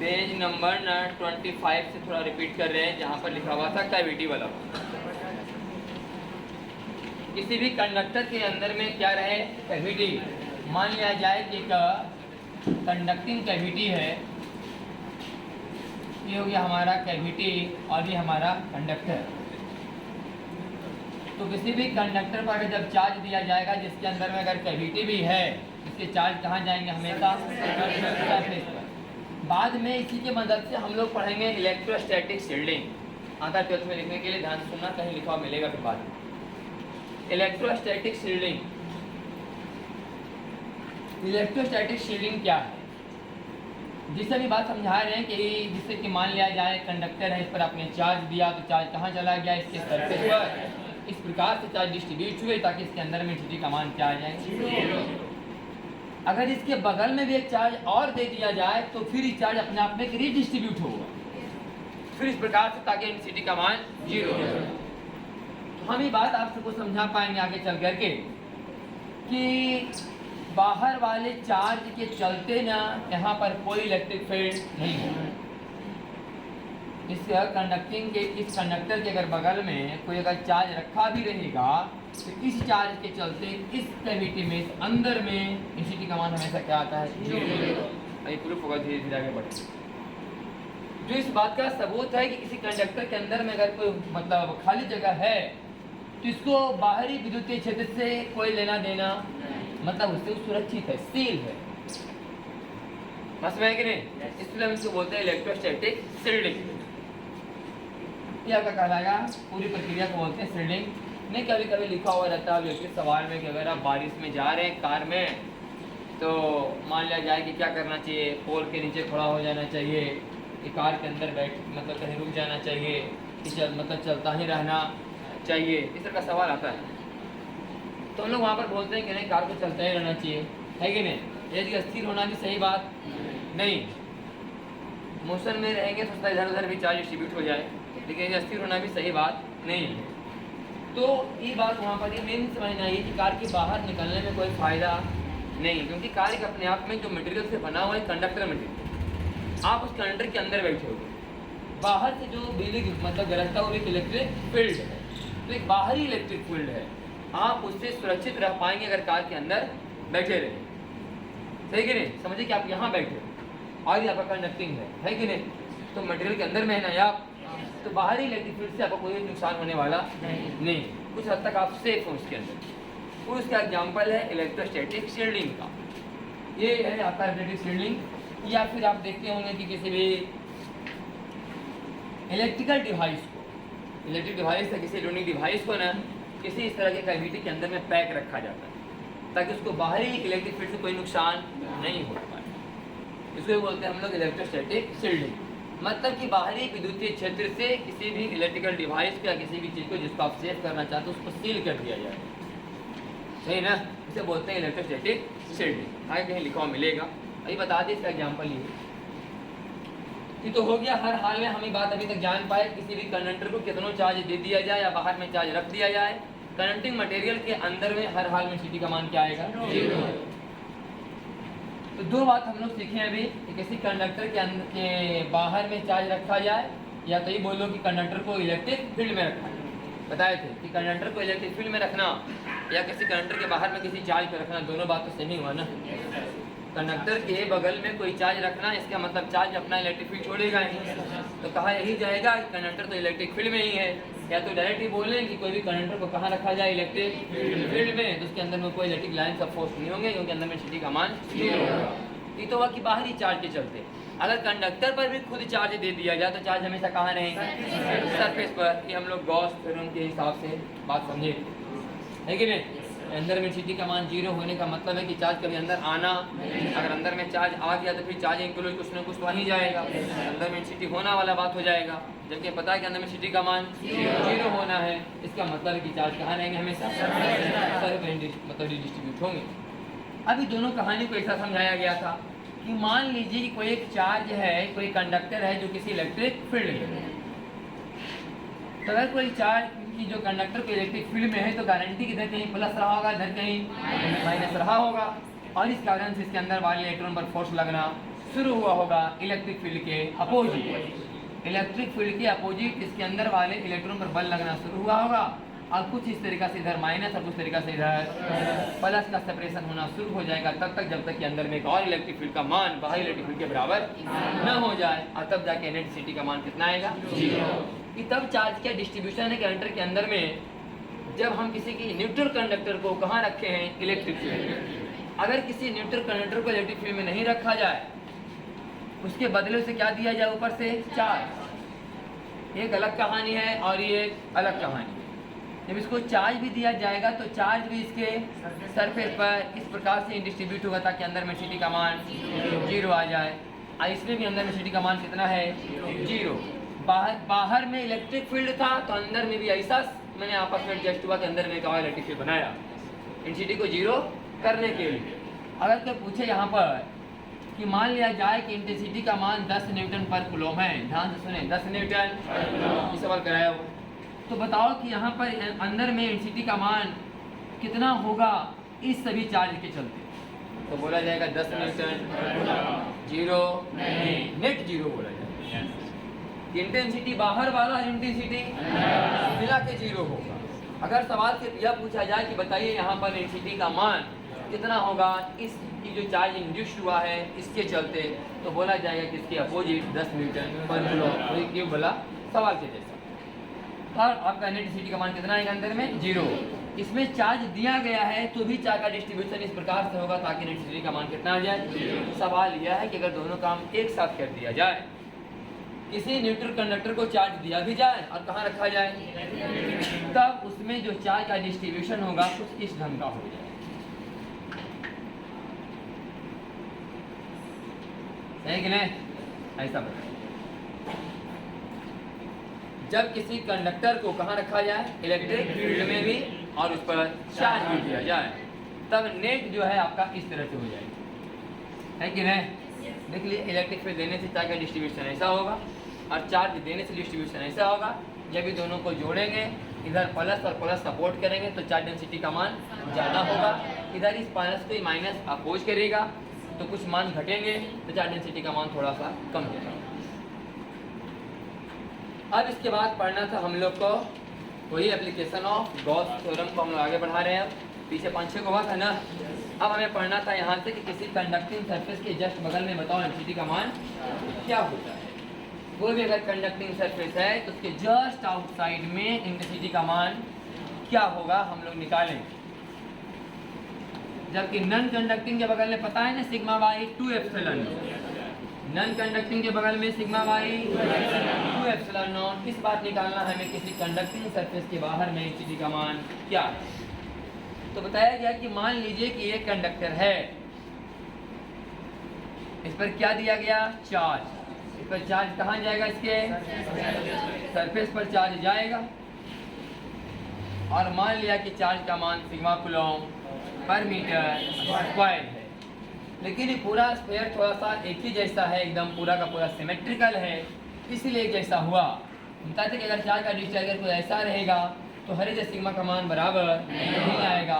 Page number 25 से थोड़ा repeat कर रहे हैं, जहाँ पर लिखा हुआ था कैविटी वाला। किसी भी कंडक्टर के अंदर में क्या रहे, कैविटी। मान लिया जाए कि एक कंडक्टिंग कैविटी है, ये हो गया हमारा कैविटी और ये हमारा कंडक्टर। तो किसी भी कंडक्टर पर जब चार्ज दिया जाएगा जिसके अंदर में अगर कैविटी भी है, इसके चार्ज कहाँ जाएंगे, हमेशा सरफेस पर। बाद में इसी की मदद से हम लोग पढ़ेंगे इलेक्ट्रोस्टैटिक शील्डिंग। आता 12th में लिखने के लिए ध्यान सुनना, कहीं लिखा हुआ मिलेगा फिर बाद में। इलेक्ट्रोस्टैटिक शील्डिंग, इलेक्ट्रोस्टैटिक शील्डिंग क्या है, जिससे भी बात समझा रहे हैं कि जिससे कि मान लिया जाए कंडक्टर है, इस पर आपने चार्ज दिया तो चार्ज कहाँ चला गया, इसके सरफेस पर। इस प्रकार से चार्ज डिस्ट्रीब्यूट हुए ताकि इसके अंदर में टी का मान क्या आ जाए। अगर इसके बगल में भी एक चार्ज और दे दिया जाए तो फिर ये चार्ज अपने आप में रीडिस्ट्रीब्यूट होगा, फिर इस प्रकार से ताकि एनसीटी का मान 0 हो। तो हम ये बात आप सबको समझा पाएंगे आगे चल करके कि बाहर वाले चार्ज के चलते ना यहाँ पर कोई इलेक्ट्रिक फील्ड नहीं है। इस कंडक्टिंग के इस कंडक्टर के अगर बगल में कोई अगर चार्ज रखा भी रहेगा तो इस चार्ज के चलते इस कैविटी में, इस अंदर में एनसीटी का मान हमेशा क्या आता है, 0। प्रूफ होगा धीरे धीरे आगे बढ़े। जो इस बात का सबूत है कि किसी कंडक्टर के अंदर में अगर कोई मतलब खाली जगह है तो इसको बाहरी विद्युतीय क्षेत्र से कोई लेना देना, मतलब उससे सुरक्षित है, सील है, समझ में है कि नहीं। इसलिए हम इसको बोलते हैं इलेक्ट्रोस्टैटिक शील्डिंग। क्या कहलाएगा, पूरी प्रक्रिया को बोलते हैं शील्डिंग। नहीं, कभी कभी लिखा हुआ रहता है इलेक्ट्रिक सवाल में कि अगर आप बारिश में जा रहे हैं कार में तो मान लिया जाए कि क्या करना चाहिए, पोल के नीचे खड़ा हो जाना चाहिए, कि कार के अंदर बैठ मतलब कहीं रुक जाना चाहिए, कि मतलब चलता ही रहना चाहिए, इस तरह का सवाल आता है। तो हम लोग वहाँ पर बोलते हैं कि नहीं, कार को चलता ही रहना चाहिए, है कि नहीं। यदि स्थिर होना भी सही बात नहीं, मोशन में रहेंगे तो इधर उधर भी चार्ज डिस्ट्रीब्यूट हो जाए, लेकिन अस्थिर होना भी सही बात नहीं है। तो ये बात वहाँ पर ये मेन समझना है कि कार के बाहर निकलने में कोई फ़ायदा नहीं, क्योंकि कार एक अपने आप में जो मटेरियल से बना हुआ है कंडक्टर मटेरियल, आप उस कंडक्टर के अंदर बैठे हो, बाहर से जो बिजली मतलब गरजता हुआ एक इलेक्ट्रिक फील्ड है, तो एक बाहरी इलेक्ट्रिक फील्ड है, आप उससे सुरक्षित रह पाएंगे अगर कार के अंदर बैठे रहे, सही कि नहीं। समझिए कि आप यहाँ बैठे हो और ये आपका कंडक्टिंग है कि नहीं, तो मटेरियल के अंदर में है ना आप, तो बाहरी इलेक्ट्रिक फील्ड से आपको कोई नुकसान होने वाला नहीं, कुछ हद तक आप सेफ हो उसके अंदर। और उसका एग्जांपल है इलेक्ट्रोस्टैटिक शील्डिंग का। ये है आपका इलेक्ट्रिक शील्डिंग। या फिर आप देखते होंगे कि किसी भी इलेक्ट्रिकल डिवाइस को, इलेक्ट्रिक डिवाइस या किसी इलेक्ट्रॉनिक डिवाइस को ना किसी इस तरह के कैविटी के अंदर में पैक रखा जाता है ताकि उसको बाहरी इलेक्ट्रिक फील्ड से कोई नुकसान नहीं हो पाए। इसको बोलते हैं हम लोग इलेक्ट्रोस्टैटिक शील्डिंग। मतलब कि बाहरी विद्युतीय क्षेत्र से किसी भी इलेक्ट्रिकल डिवाइस को या किसी भी चीज़ को जिसको आप सेव करना चाहते हो उसको सील कर दिया जाए, सही ना। इसे बोलते हैं इलेक्ट्रोस्टैटिक शील्डिंग। आगे कहीं लिखा हुआ मिलेगा, अभी बता दें इसका एग्जाम्पल ये तो हो गया। हर हाल में हम ये बात अभी तक जान पाए किसी भी कंडक्टर को कितना चार्ज दे दिया जाए या बाहर में चार्ज रख दिया जाए, कंडक्टिंग मटेरियल के अंदर में हर हाल में एनसीटी का मान क्या आएगा, 0। तो दो बात हम लोग सीखे अभी कि किसी कंडक्टर के अंदर के बाहर में चार्ज रखा जाए, या तो ये बोलो कि कंडक्टर को इलेक्ट्रिक फील्ड में रखना। बताए थे कि कंडक्टर को इलेक्ट्रिक फील्ड में रखना या किसी कंडक्टर के बाहर में किसी चार्ज पर रखना, दोनों बात तो सेम ही हुआ ना। कंडक्टर के बगल में कोई चार्ज रखना, इसका मतलब चार्ज अपना इलेक्ट्रिक फील्ड छोड़ेगा ही, तो कहा यही जाएगा कि कंडक्टर तो इलेक्ट्रिक फील्ड में ही है। या तो डायरेक्ट ही बोलें कि कोई भी कंडक्टर को कहाँ रखा जाए, इलेक्ट्रिक फील्ड में, तो उसके अंदर में कोई इलेक्ट्रिक लाइन सब फोर्स नहीं होंगे क्योंकि अंदर में एनसीटी का मान 0 होगा। ये तो हुआ कि बाहरी चार्ज के चलते। अगर कंडक्टर पर भी खुद चार्ज दे दिया जाए तो चार्ज हमेशा कहाँ रहेगा, सरफेस पर। कि हम लोग गॉस थ्योरम के हिसाब से बात समझे, है कि नहीं। अंदर में एनसीटी का मान 0 होने का मतलब है कि चार्ज कभी अंदर आना, अगर अंदर में चार्ज आ गया तो फिर चार्ज इंक्लूड कुछ ना कुछ वहीं जाएगा, अंदर में एनसीटी होना वाला बात हो जाएगा। जबकि पता है कि अंदर में एनसीटी का मान 0 होना है, इसका मतलब है कि चार्ज कहाँ रहेंगे, हमेशा मतलब डिस्ट्रीब्यूट होंगे। अभी दोनों कहानी को ऐसा समझाया गया था कि मान लीजिए कि कोई एक चार्ज है, कोई कंडक्टर है जो किसी इलेक्ट्रिक फील्ड में, तो अगर कोई चार्ज की जो कंडक्टर को इलेक्ट्रिक फील्ड में है तो गारंटी किधर कहीं प्लस रहा होगा, इधर कहीं माइनस रहा होगा। और इस कारण से इसके अंदर वाले इलेक्ट्रॉन पर फोर्स लगना शुरू हुआ होगा इलेक्ट्रिक फील्ड के अपोजिट। इलेक्ट्रिक फील्ड के अपोजिट इसके अंदर वाले इलेक्ट्रॉन पर बल लगना शुरू हुआ होगा और कुछ इस तरीका से इधर माइनस और कुछ तरीका से इधर प्लस का सेपरेशन होना शुरू हो जाएगा, तब तक जब तक कि अंदर में एक और इलेक्ट्रिक फील्ड का मान बाहरी इलेक्ट्रिक फील्ड के बराबर न हो जाए, और तब जाके नेट सिटी का मान कितना आएगा, 0। कि तब चार्ज का डिस्ट्रीब्यूशन है कंडक्टर के अंदर में, जब हम किसी की न्यूट्रल कंडक्टर को कहाँ रखे हैं, इलेक्ट्रिक फील्ड में। अगर किसी न्यूट्रल कंडक्टर को इलेक्ट्रिक फील्ड में नहीं रखा जाए, उसके बदले से क्या दिया जाए, ऊपर से चार्ज। एक अलग कहानी है और ये एक अलग कहानी। जब इसको चार्ज भी दिया जाएगा तो चार्ज भी इसके सरफेस पर इस प्रकार से डिस्ट्रीब्यूट होगा ताकि अंदर में सिटी का मान 0 आ जाए। और इसमें भी अंदर में सिटी का मान कितना है, 0। बाहर में इलेक्ट्रिक फील्ड था तो अंदर में भी ऐसा मैंने आपस में एडजस्ट हुआ कि अंदर में एक और इलेक्ट्रिक फील्ड बनाया इंटेंसिटी को 0 करने के लिए। अगर कोई पूछे यहाँ पर कि मान लिया जाए कि इंटेंसिटी का मान 10 न्यूटन पर कूलम है, ध्यान से सुने, 10 न्यूटन, ये सवाल कराया हो, तो बताओ कि यहाँ पर अंदर में इंटेंसिटी का मान कितना होगा इस सभी चार्ज के चलते। तो बोला जाएगा 10 न्यूटन, 0 नेट 0 बोला जाएगा। इंटेंसिटी बाहर वाला इंटेंसिटी मिला के 0 होगा। अगर सवाल सिर्फ यह पूछा जाए कि बताइए यहाँ पर इंटेंसिटी का मान कितना होगा इस की जो चार्ज इंड्यूस हुआ है इसके चलते, तो बोला जाएगा कि इसके अपोजिट 10 न्यूटन पर कूलम। क्यों बोला, सवाल के जैसा। और आपका इंटेंसिटी का मान कितना आएगा अंदर में, 0। इसमें चार्ज दिया गया है तो भी चार्ज का डिस्ट्रीब्यूशन इस प्रकार से होगा ताकि इंटेंसिटी का मान कितना आ जाए। सवाल यह है कि अगर दोनों काम एक साथ कर दिया जाए, किसी न्यूट्रल कंडक्टर को चार्ज दिया भी जाए और कहाँ रखा जाए, तब उसमें जो चार्ज का डिस्ट्रीब्यूशन होगा कुछ इस ढंग का हो जाए। सही कि नहीं, ऐसा बताइए। जब किसी कंडक्टर को कहाँ रखा जाए, इलेक्ट्रिक फील्ड में भी, और उस पर चार्ज भी दिया जाए, तब नेट जो है आपका इस तरह से हो जाएगा, है कि नहीं। देख लिए, इलेक्ट्रिक फील्ड देने से चार्ज का डिस्ट्रीब्यूशन ऐसा होगा और चार्ज देने से डिस्ट्रीब्यूशन ऐसा होगा। जब ये दोनों को जोड़ेंगे, इधर प्लस और प्लस सपोर्ट करेंगे तो चार्ज डेंसिटी का मान ज़्यादा होगा। इधर इस प्लस को माइनस अपोज करेगा तो कुछ मान घटेंगे तो चार्ज डेंसिटी का मान थोड़ा सा कम होगा। अब इसके बाद पढ़ना था हम लोग को वही एप्लीकेशन ऑफ गॉस थ्योरम को हम लोग आगे बढ़ा रहे हैं। पीछे 5-6 को हुआ था ना। अब हमें पढ़ना था यहाँ से कि किसी कंडक्टिंग सरफेस के जस्ट बगल में बताओ डेंसिटी का मान क्या होता है। कोई भी अगर कंडक्टिंग सरफेस है तो उसके जस्ट आउटसाइड में इंटेंसिटी का मान क्या होगा हम लोग निकालेंगे। जबकि नॉन कंडक्टिंग के बगल में पता है ना, sigma by 2 epsilon. Non conducting के बगल में सिग्मा बाई 2 एप्सिलॉन नॉट। इस बात निकालना हमें किसी कंडक्टिंग सरफेस के बाहर में इंटेंसिटी का मान क्या है। तो बताया गया कि मान लीजिए कि ये कंडक्टर है, इस पर क्या दिया गया, चार्ज। इस पर चार्ज कहाँ जाएगा, इसके सरफेस पर चार्ज जाएगा। और मान लिया कि चार्ज का मान सिग्मा कूलम पर मीटर स्क्वायर है। लेकिन ये पूरा स्फीयर थोड़ा सा एक ही जैसा है, एकदम पूरा का पूरा सिमेट्रिकल है, इसीलिए एक जैसा हुआ। बताते कि अगर चार्ज का डिस्चार्ज अगर कोई ऐसा रहेगा तो हर एक सिग्मा का मान बराबर नहीं आएगा।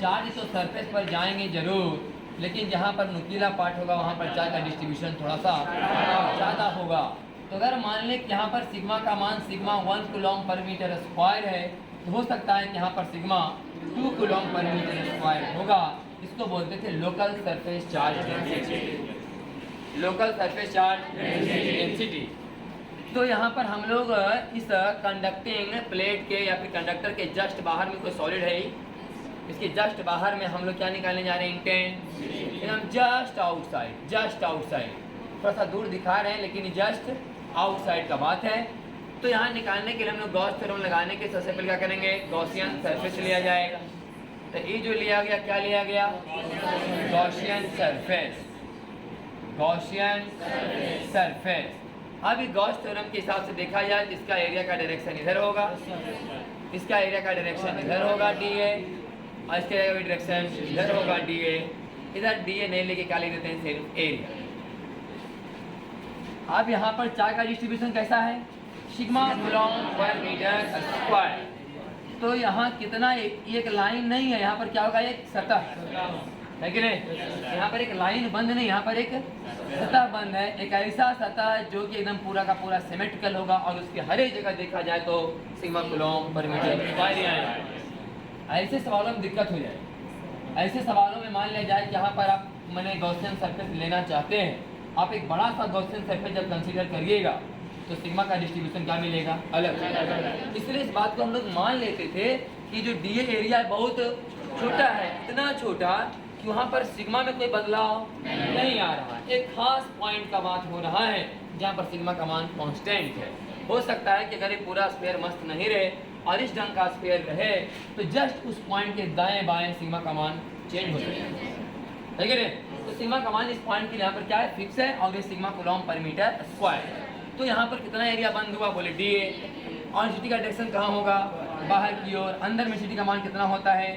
चार्ज तो सरफेस पर जाएंगे जरूर, लेकिन जहाँ पर नुकीला पार्ट होगा वहाँ पर चार्ज का डिस्ट्रीब्यूशन थोड़ा सा ज़्यादा होगा। तो अगर मान लें कि यहाँ पर सिग्मा का मान सिग्मा 1 कूलम पर मीटर स्क्वायर है, तो हो सकता है कि यहाँ पर सिग्मा 2 कूलम पर मीटर स्क्वायर होगा। इसको बोलते थे local surface charge density. Local surface charge density. तो यहाँ पर हम लोग इस कंडक्टिंग प्लेट के या फिर कंडक्टर के जस्ट बाहर में कोई सॉलिड है, इसके जस्ट बाहर में हम लोग क्या निकालने जा रहे हैं, इंटेंस, एकदम जस्ट आउटसाइड। जस्ट आउटसाइड थोड़ा सा दूर दिखा रहे हैं लेकिन जस्ट आउटसाइड का बात है। तो यहाँ निकालने के लिए हम लोग गॉस थ्योरम लगाने के सबसे पहले क्या करेंगे, गॉसियन सरफेस लिया जाएगा। तो ये जो लिया गया, क्या लिया गया, गॉसियन सरफेस। Gaussian surface. अब ये गॉस थ्योरम के हिसाब से देखा जाए तो इसका एरिया का डायरेक्शन इधर होगा, इसका एरिया का डायरेक्शन इधर होगा DA, और इसके एरिया का डायरेक्शन इधर होगा DA। इधर DA नहीं लेके क्या ले देते हैं, सिर्फ एरिया। अब यहाँ पर चार्ज का डिस्ट्रीब्यूशन कैसा है, सिग्मा कूलम पर मीटर स्क्वायर। तो यहाँ कितना, एक लाइन नहीं है, यहाँ पर क्या होगा, एक सतह। है कि नहीं? यहाँ पर एक लाइन बंद नहीं, यहाँ पर एक सतह बंद है, एक ऐसा सतह जो कि एकदम पूरा का पूरा सिमेट्रिकल होगा और उसकी हर एक जगह देखा जाए तो सिग्मा कूलम्ब पर मीटर स्क्वायर ही आएगा। ऐसे सवालों में दिक्कत हो जाए। ऐसे सवालों में मान लिया जाए कि यहाँ पर आप मैंने गॉसियन सरफेस लेना चाहते हैं, आप एक बड़ा सा गॉसियन सरफेस जब कंसीडर करिएगा तो सिग्मा का डिस्ट्रीब्यूशन क्या मिलेगा? अलग। इसलिए इस बात को हम लोग मान लेते थे कि जो डीए एरिया बहुत छोटा है, इतना छोटा कि वहाँ पर सिग्मा में कोई बदलाव नहीं आ रहा है। एक खास पॉइंट का बात हो रहा है जहाँ पर सिग्मा का मान कांस्टेंट है। हो सकता है कि अगर ये पूरा स्फीयर मस्त नहीं रहे और इस ढंग का स्फीयर रहे तो जस्ट उस पॉइंट के दाएं बाएं सिग्मा का मान चेंज हो जाएगा, है कि नहीं? तो सिग्मा का मान इस पॉइंट के यहाँ पर क्या है? फिक्स है और ये सिग्मा कूलम्ब पर मीटर स्क्वायर। तो यहाँ पर कितना एरिया बंद हुआ? बोले डीए। और सिटी का डायरेक्शन कहाँ होगा? बाहर की ओर। अंदर में सिटी का मान कितना होता है?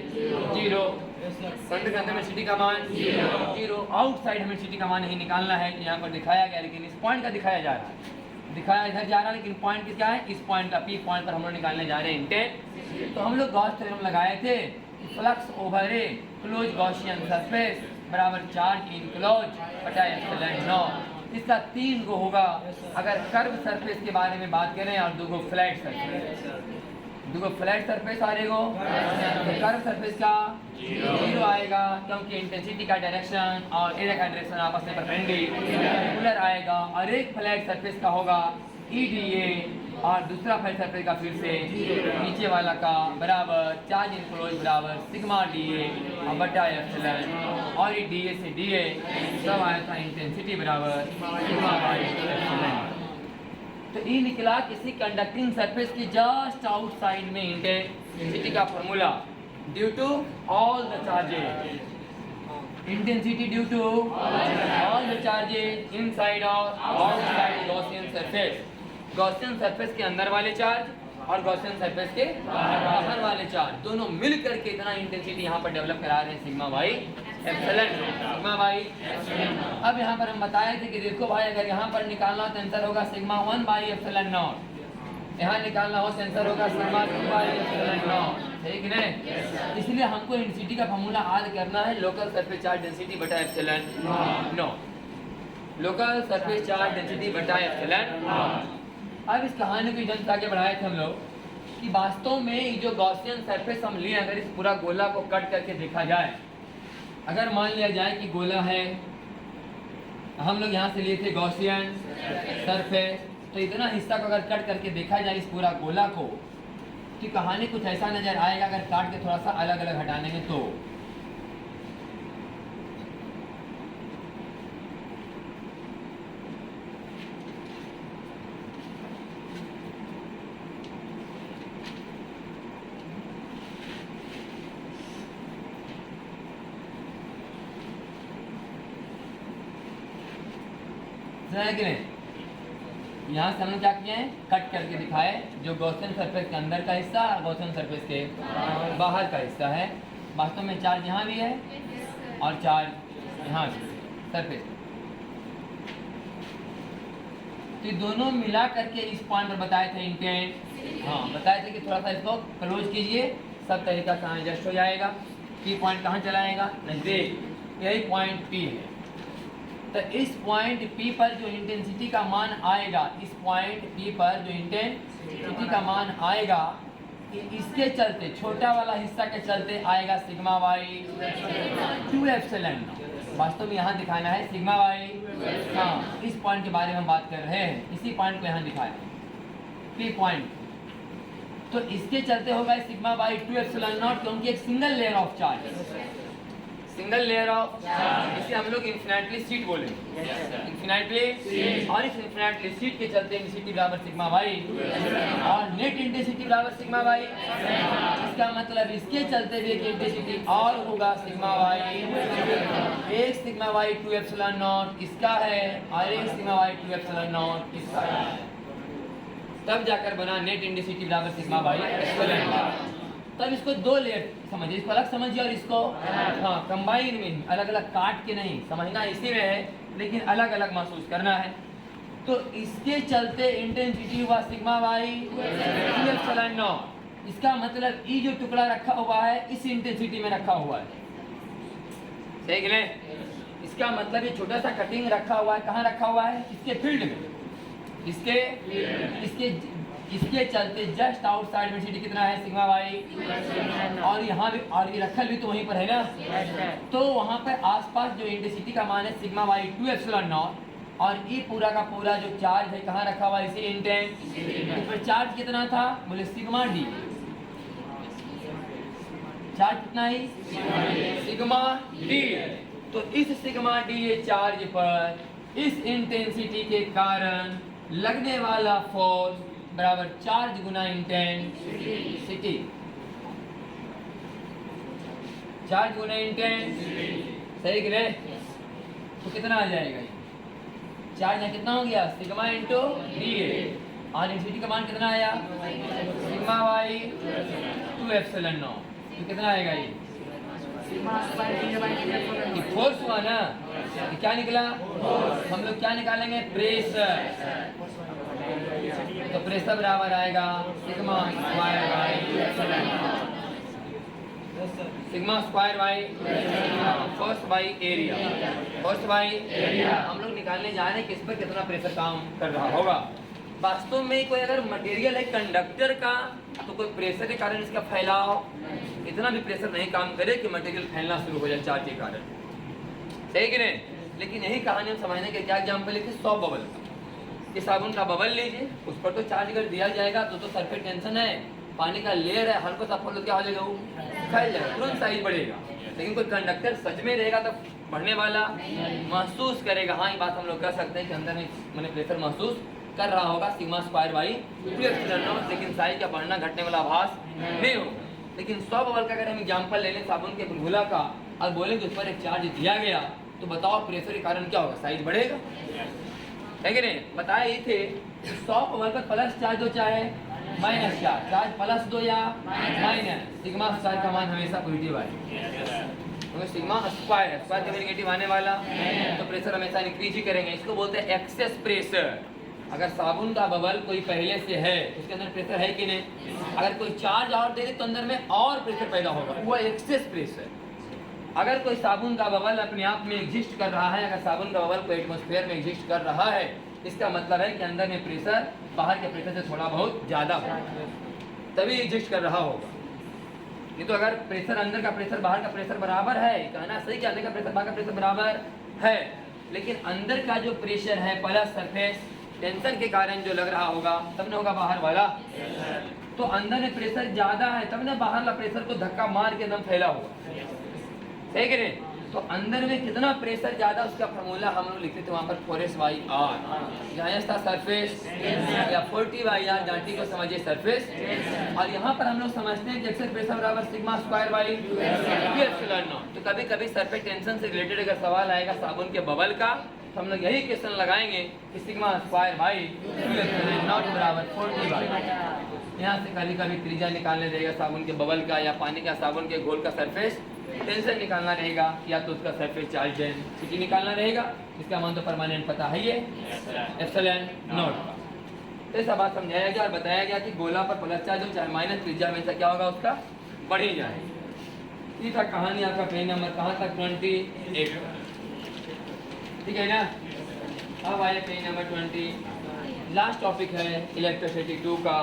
0। फ्रंट के अंदर में सिटी का मान 0। आउटसाइड हमें सिटी का मान ही निकालना है, यहाँ पर दिखाया गया, लेकिन इस पॉइंट का दिखाया जा रहा है, दिखाया इधर जा रहा है, लेकिन पॉइंट क्या है? इस पॉइंट का, पी पॉइंट पर हम लोग निकालने जा रहे हैं इंटेंट। तो हम लोग गॉस थ्योरम लगाए थे, flux over a close Gaussian surface बराबर चार्ज इनक्लोज बटा एप्सिलॉन नॉट। इसका 3 गो होगा अगर कर्व सरफेस के बारे में बात करें और 2 गो फ्लैट सरफेस, 2 गो फ्लैट सरफेस और 1 गो कर्व सरफेस का 0 आएगा, क्योंकि इंटेंसिटी का डायरेक्शन और एरिया का डायरेक्शन आपस में परपेंडिकुलर आएगा। और एक फ्लैट सरफेस का होगा EDA और दूसरा फ्लैट सरफेस का फिर से नीचे वाला का बराबर चार्ज इनक्लोज बराबर सिग्मा DA और बटा एप्सिलॉन, और ये DA से DA सब आया था इंटेंसिटी बराबर सिग्मा बाई एप्सिलॉन। तो ये निकला किसी कंडक्टिंग सरफेस की जस्ट आउटसाइड में इंटेंसिटी का formula due to all the charges, intensity due to all the charges inside और outside Gaussian surface. Gaussian surface के अंदर वाले चार्ज और गॉसियन सरफेस के बाहर वाले चार्ज दोनों मिल करके इतना इंटेंसिटी यहाँ पर डेवलप करा रहे हैं sigma by epsilon, sigma by. अब यहाँ पर हम बताए थे कि देखो भाई, अगर यहाँ पर निकालना हो तो आंसर होगा सिग्मा 1 बाई एप्सिलॉन नॉट, यहाँ निकालना हो तो आंसर होगा सिग्मा 2 बाई एप्सिलॉन नॉट, सही कि नहीं? इसलिए हमको इंटेंसिटी का फॉर्मूला याद करना है लोकल सरफेस चार्ज डेंसिटी बटा epsilon not, local surface charge density बटा एप्सिलॉन। अब इस कहानी को इधर आगे बढ़ाए थे हम लोग कि वास्तव में जो गॉसियन सरफेस हम लिए, अगर इस पूरा गोला को कट करके देखा जाए, अगर मान लिया जाए कि गोला है, हम लोग यहाँ से लिए थे गॉसियन सरफेस, तो इतना हिस्सा को अगर कट करके देखा जाए इस पूरा गोला को, तो कहानी कुछ ऐसा नजर आएगा अगर काट के थोड़ा सा अलग अलग हटाने में। तो है कि नहीं? यहाँ से हमने क्या किया है? कट करके दिखाए जो गॉसियन सरफेस के अंदर का हिस्सा और गॉसियन सरफेस के बाहर का हिस्सा है। वास्तव में चार्ज यहाँ भी है और चार्ज यहाँ भी सरफेस, तो दोनों मिला करके इस पॉइंट पर बताए थे इंटेंट। हाँ, बताए थे कि थोड़ा सा इसको क्लोज कीजिए, सब तरीका से एडजस्ट हो जाएगा। पी पॉइंट कहाँ चलाएगा? नजदीक, यही पॉइंट पी है। तो इस पॉइंट P पर जो इंटेंसिटी का मान आएगा, इस पॉइंट P पर जो इंटेंसिटी का मान आएगा, इसके चलते छोटा वाला हिस्सा के चलते आएगा सिग्मा बाई 2 एप्सिलॉन। वास्तव में यहाँ दिखाना है सिग्मा बाई, हाँ, इस पॉइंट के बारे में हम बात कर रहे हैं, इसी पॉइंट को यहाँ दिखाया P पॉइंट। तो इसके चलते होगा सिग्मा बाई 2 एप्सिलॉन नॉट, क्योंकि एक single layer of charge, single layer of, इसे हम लोग इन्फिनिटली सीट बोलेंगे, इन्फिनिटली। और इस इन्फिनिटली सीट के चलते इंटेंसिटी बराबर सिग्मा बाई और नेट इंटेंसिटी बराबर सिग्मा बाई। इसका मतलब इसके चलते भी एक इंटेंसिटी और होगा सिग्मा बाई, एक सिग्मा बाई 2 एप्सिलॉन नॉट इसका है और एक सिग्मा बाई 2 एप्सिलॉन नॉट इसका है। तब जाकर बना नेट इंटेंसिटी बराबर सिग्मा बाई एप्सिलॉन। तब इसको 2 लेयर समझिए, इसको अलग समझिए और इसको हाँ कंबाइन में, अलग अलग काट के नहीं, समझना इसी में है लेकिन अलग अलग महसूस करना है। तो इसके चलते इंटेंसिटी हुआ सिग्मा बाई 2 एप्सिलॉन नॉट। इसका मतलब ई जो टुकड़ा रखा हुआ है इस इंटेंसिटी में रखा हुआ है, सही कि नहीं? इसका मतलब ये छोटा सा कटिंग रखा हुआ है, कहाँ रखा हुआ है? इसके फील्ड में, इसके इसके चलते जस्ट आउटसाइड वेलोसिटी कितना है? Sigma Y. और यहाँ भी, और ये रखल भी तो वहीं पर है ना, तो वहाँ पर आसपास जो इंटेंसिटी का मान है सिग्मा वाई 2 एप्सिलॉन नॉट, और ये पूरा का पूरा जो चार्ज है कहाँ रखा हुआ है? इसी इंटेंस। इस पर चार्ज कितना था? बोले सिग्मा डी। चार्ज कितना है? Sigma D. तो इस सिग्मा डी ये चार्ज पर इस इंटेंसिटी के कारण लगने वाला फोर्स बराबर चार्ज गुना इंटेंसिटी। चार्ज गुना इंटेंसिटी, सही कि नहीं? तो कितना आ जाएगा ये? चार्ज यहाँ कितना हो गया? Sigma into D. और इंटेंसिटी का मान कितना आया? Sigma Y 2 epsilon naught. तो कितना आएगा ये? फोर्स हुआ ना, ये क्या निकला? हम लोग क्या निकालेंगे? प्रेशर। तो प्रेशर बराबर आएगा sigma square by sigma square by first by area. First by area हम लोग निकालने जा रहे हैं कि इस पर कितना प्रेशर काम कर रहा होगा। वास्तव में कोई अगर मटेरियल है कंडक्टर का, तो कोई प्रेशर के कारण इसका फैलाव इतना भी प्रेशर नहीं काम करे कि मटेरियल फैलना शुरू हो जाए चार्ज के कारण, सही कि नहीं? लेकिन यही कहानी हम समझने के क्या एग्जाम्पल लिखे? सॉफ्ट बबल का। कि साबुन का बबल लीजिए, उस पर तो चार्ज अगर दिया जाएगा तो सरफेस टेंशन है, पानी का लेयर है, हल्का सा फल क्या हो जाएगा? वो फैल जाएगा, तुरंत साइज बढ़ेगा। लेकिन कोई कंडक्टर सच में रहेगा तो बढ़ने वाला महसूस करेगा। हाँ, ये बात हम लोग कह सकते हैं कि अंदर में मैंने प्रेशर महसूस कर रहा होगा sigma square by 2 epsilon not, लेकिन साइज का बढ़ना घटने वाला आभास नहीं होगा। लेकिन सॉफ्ट बबल का अगर हम एग्जाम्पल ले लें साबुन के बुलबुला का और बोलें कि उस पर एक चार्ज दिया गया, तो बताओ प्रेशर के कारण क्या होगा? साइज बढ़ेगा, है कि नहीं? बताए ये थे सॉफ्ट बबल पर प्लस चार्ज हो चाहे माइनस चार्ज, चार्ज प्लस दो या माइनस, सिग्मा स्क्वायर का मान हमेशा पॉजिटिव आएगा। तो सिग्मा स्क्वायर का नेगेटिव आने वाला, तो प्रेशर हमेशा इंक्रीज ही करेंगे। इसको बोलते हैं एक्सेस प्रेशर। अगर साबुन का बबल कोई पहले से है, उसके अंदर प्रेशर है कि नहीं? अगर कोई चार्ज और दे दे तो अंदर में और प्रेशर पैदा होगा, वो एक्सेस प्रेशर। अगर कोई साबुन का बबल अपने आप में एग्जिस्ट कर रहा है, अगर साबुन का बबल कोई एटमॉस्फेयर में एग्जिस्ट कर रहा है, इसका मतलब है कि अंदर में प्रेशर बाहर के प्रेशर से थोड़ा बहुत ज़्यादा होगा, तभी एग्जिस्ट कर रहा होगा। नहीं तो अगर प्रेशर अंदर का प्रेशर बाहर का प्रेशर बराबर है, कहना सही कि अंदर का प्रेशर बाहर का प्रेशर बराबर है, लेकिन अंदर का जो प्रेशर है प्लस सरफेस टेंशन के कारण जो लग रहा होगा, तब न होगा बाहर वाला। तो अंदर में प्रेशर ज़्यादा है, तब न बाहर वाला प्रेशर को धक्का मार के एकदम फैला होगा, सही कि नहीं? तो अंदर में कितना प्रेशर ज़्यादा, उसका फॉर्मूला हम लोग लिखते थे वहाँ पर 4S/R। यहाँ था सरफेस या 40/R, जाटी को समझिए सरफेस। और यहाँ पर हम लोग समझते हैं कि एक्सेस प्रेशर बराबर sigma square by 2 epsilon naught. तो कभी कभी सरफेस टेंशन से रिलेटेड अगर सवाल आएगा साबुन के बबल का, तो हम लोग यही क्वेश्चन लगाएंगे कि sigma square by 2 epsilon not बराबर 40/R। यहाँ से कभी कभी त्रिज्या निकालने देगा साबुन के बबल का, या पानी का साबुन के घोल का सरफेस टेंशन निकालना रहेगा, या तो उसका सरफेस चार्ज डेंसिटी निकालना रहेगा। इसका मान तो परमानेंट पता है, ये एप्सिलॉन नॉट। तो ऐसा बात समझाया गया और बताया गया कि गोला पर प्लस चार्ज हो चाहे माइनस, त्रिज्या में से क्या होगा? उसका बढ़ ही जाएगा। ये था कहानी आपका पेज नंबर कहाँ तक? 28, ठीक है ना? अब आइए पेज नंबर 20, लास्ट टॉपिक है इलेक्ट्रिसिटी 2 का।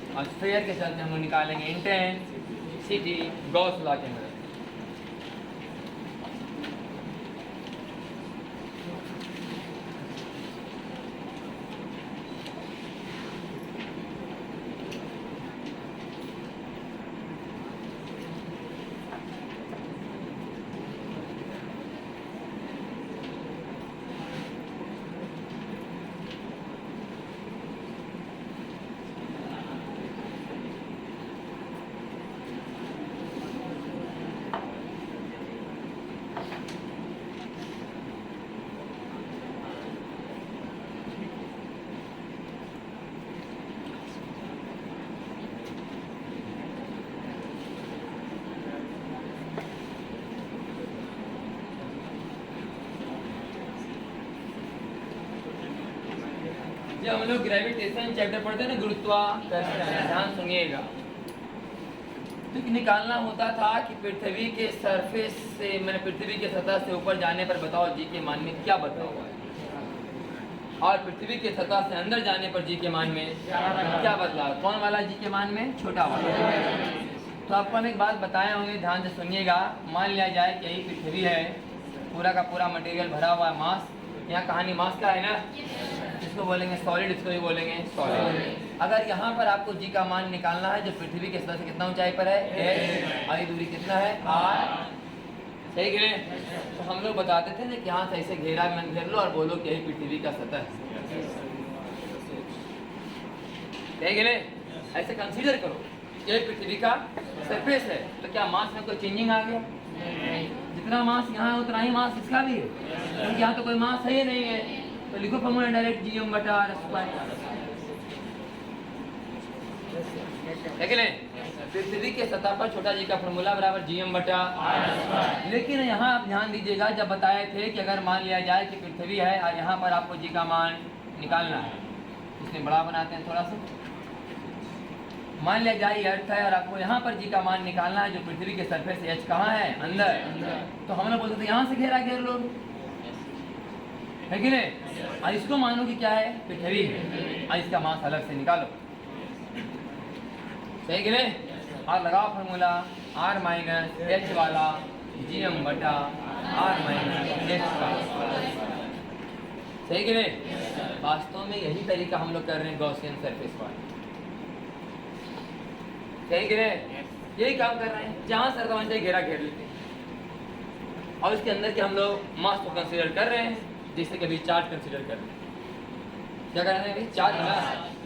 और स्फीयर के चलते हम लोग निकालेंगे इंटेंसिटी गॉस लॉ के मदद। जब हम लोग ग्रेविटेशन चैप्टर पढ़ते हैं ना, गुरुत्वाकर्षण, ध्यान सुनिएगा। तो निकालना होता था कि पृथ्वी के सरफेस से, मैंने पृथ्वी के सतह से ऊपर जाने पर बताओ जी के मान में क्या बदलाव है, और पृथ्वी के सतह से अंदर जाने पर जी के मान में क्या बदलाव। कौन वाला जी के मान में? छोटा वाला। तो आपको हम एक बात बताए होंगे, ध्यान से सुनिएगा। मान लिया जाए कि यही पृथ्वी है, पूरा का पूरा मटेरियल भरा हुआ है, मास। यहाँ कहानी मास का है ना, इसको बोलेंगे सॉलिड, इसको भी बोलेंगे सॉलिड। अगर यहाँ पर आपको जी का मान निकालना है जो पृथ्वी के सतह से कितना ऊंचाई पर है, h, और दूरी कितना है, r, सही गिरे। तो हम लोग बताते थे ना कि यहाँ से ऐसे घेरा में घेर लो और बोलो कि यही पृथ्वी का सतह है, सही गिरे। ऐसे कंसीडर करो यही पृथ्वी का सरफेस है। तो क्या मास में कोई चेंजिंग आ गया? जितना मास यहाँ है उतना ही मास इसका भी है, क्योंकि यहाँ तो कोई मास है ही नहीं है। तो लिखो फॉर्मूला डायरेक्ट, gm बटा r स्क्वायर। पृथ्वी के सतह पर छोटा जी का फॉर्मूला बराबर gm बटा r। लेकिन यहाँ आप ध्यान दीजिएगा, जब बताए थे कि अगर मान लिया जाए कि पृथ्वी है और यहाँ पर आपको जी का मान निकालना है, इसमें बड़ा बनाते हैं थोड़ा सा। मान लिया जाए अर्थ है और आपको यहाँ पर जी का मान निकालना है जो पृथ्वी के सरफेस एच कहाँ है, अंदर। तो हम लोग बोलते थे यहाँ से घेरा घेर लो, है कि नहीं। और इसको मानो कि क्या है, पृथ्वी है, और इसका मास अलग से निकालो, सही कि नहीं। और लगाओ फॉर्मूला r माइनस एच वाला gm बटा r माइनस एच का, सही कि नहीं। वास्तव में यही तरीका हम लोग कर रहे हैं गॉसियन सरफेस पर, सही कि नहीं। यही काम कर रहे हैं, जहाँ सर का घेरा घेर लेते हैं और उसके अंदर के हम लोग मास को कंसीडर कर रहे हैं, जैसे कि अभी चार्ज कंसीडर कर रहे हैं। क्या कर रहे हैं अभी? चार्ज ना,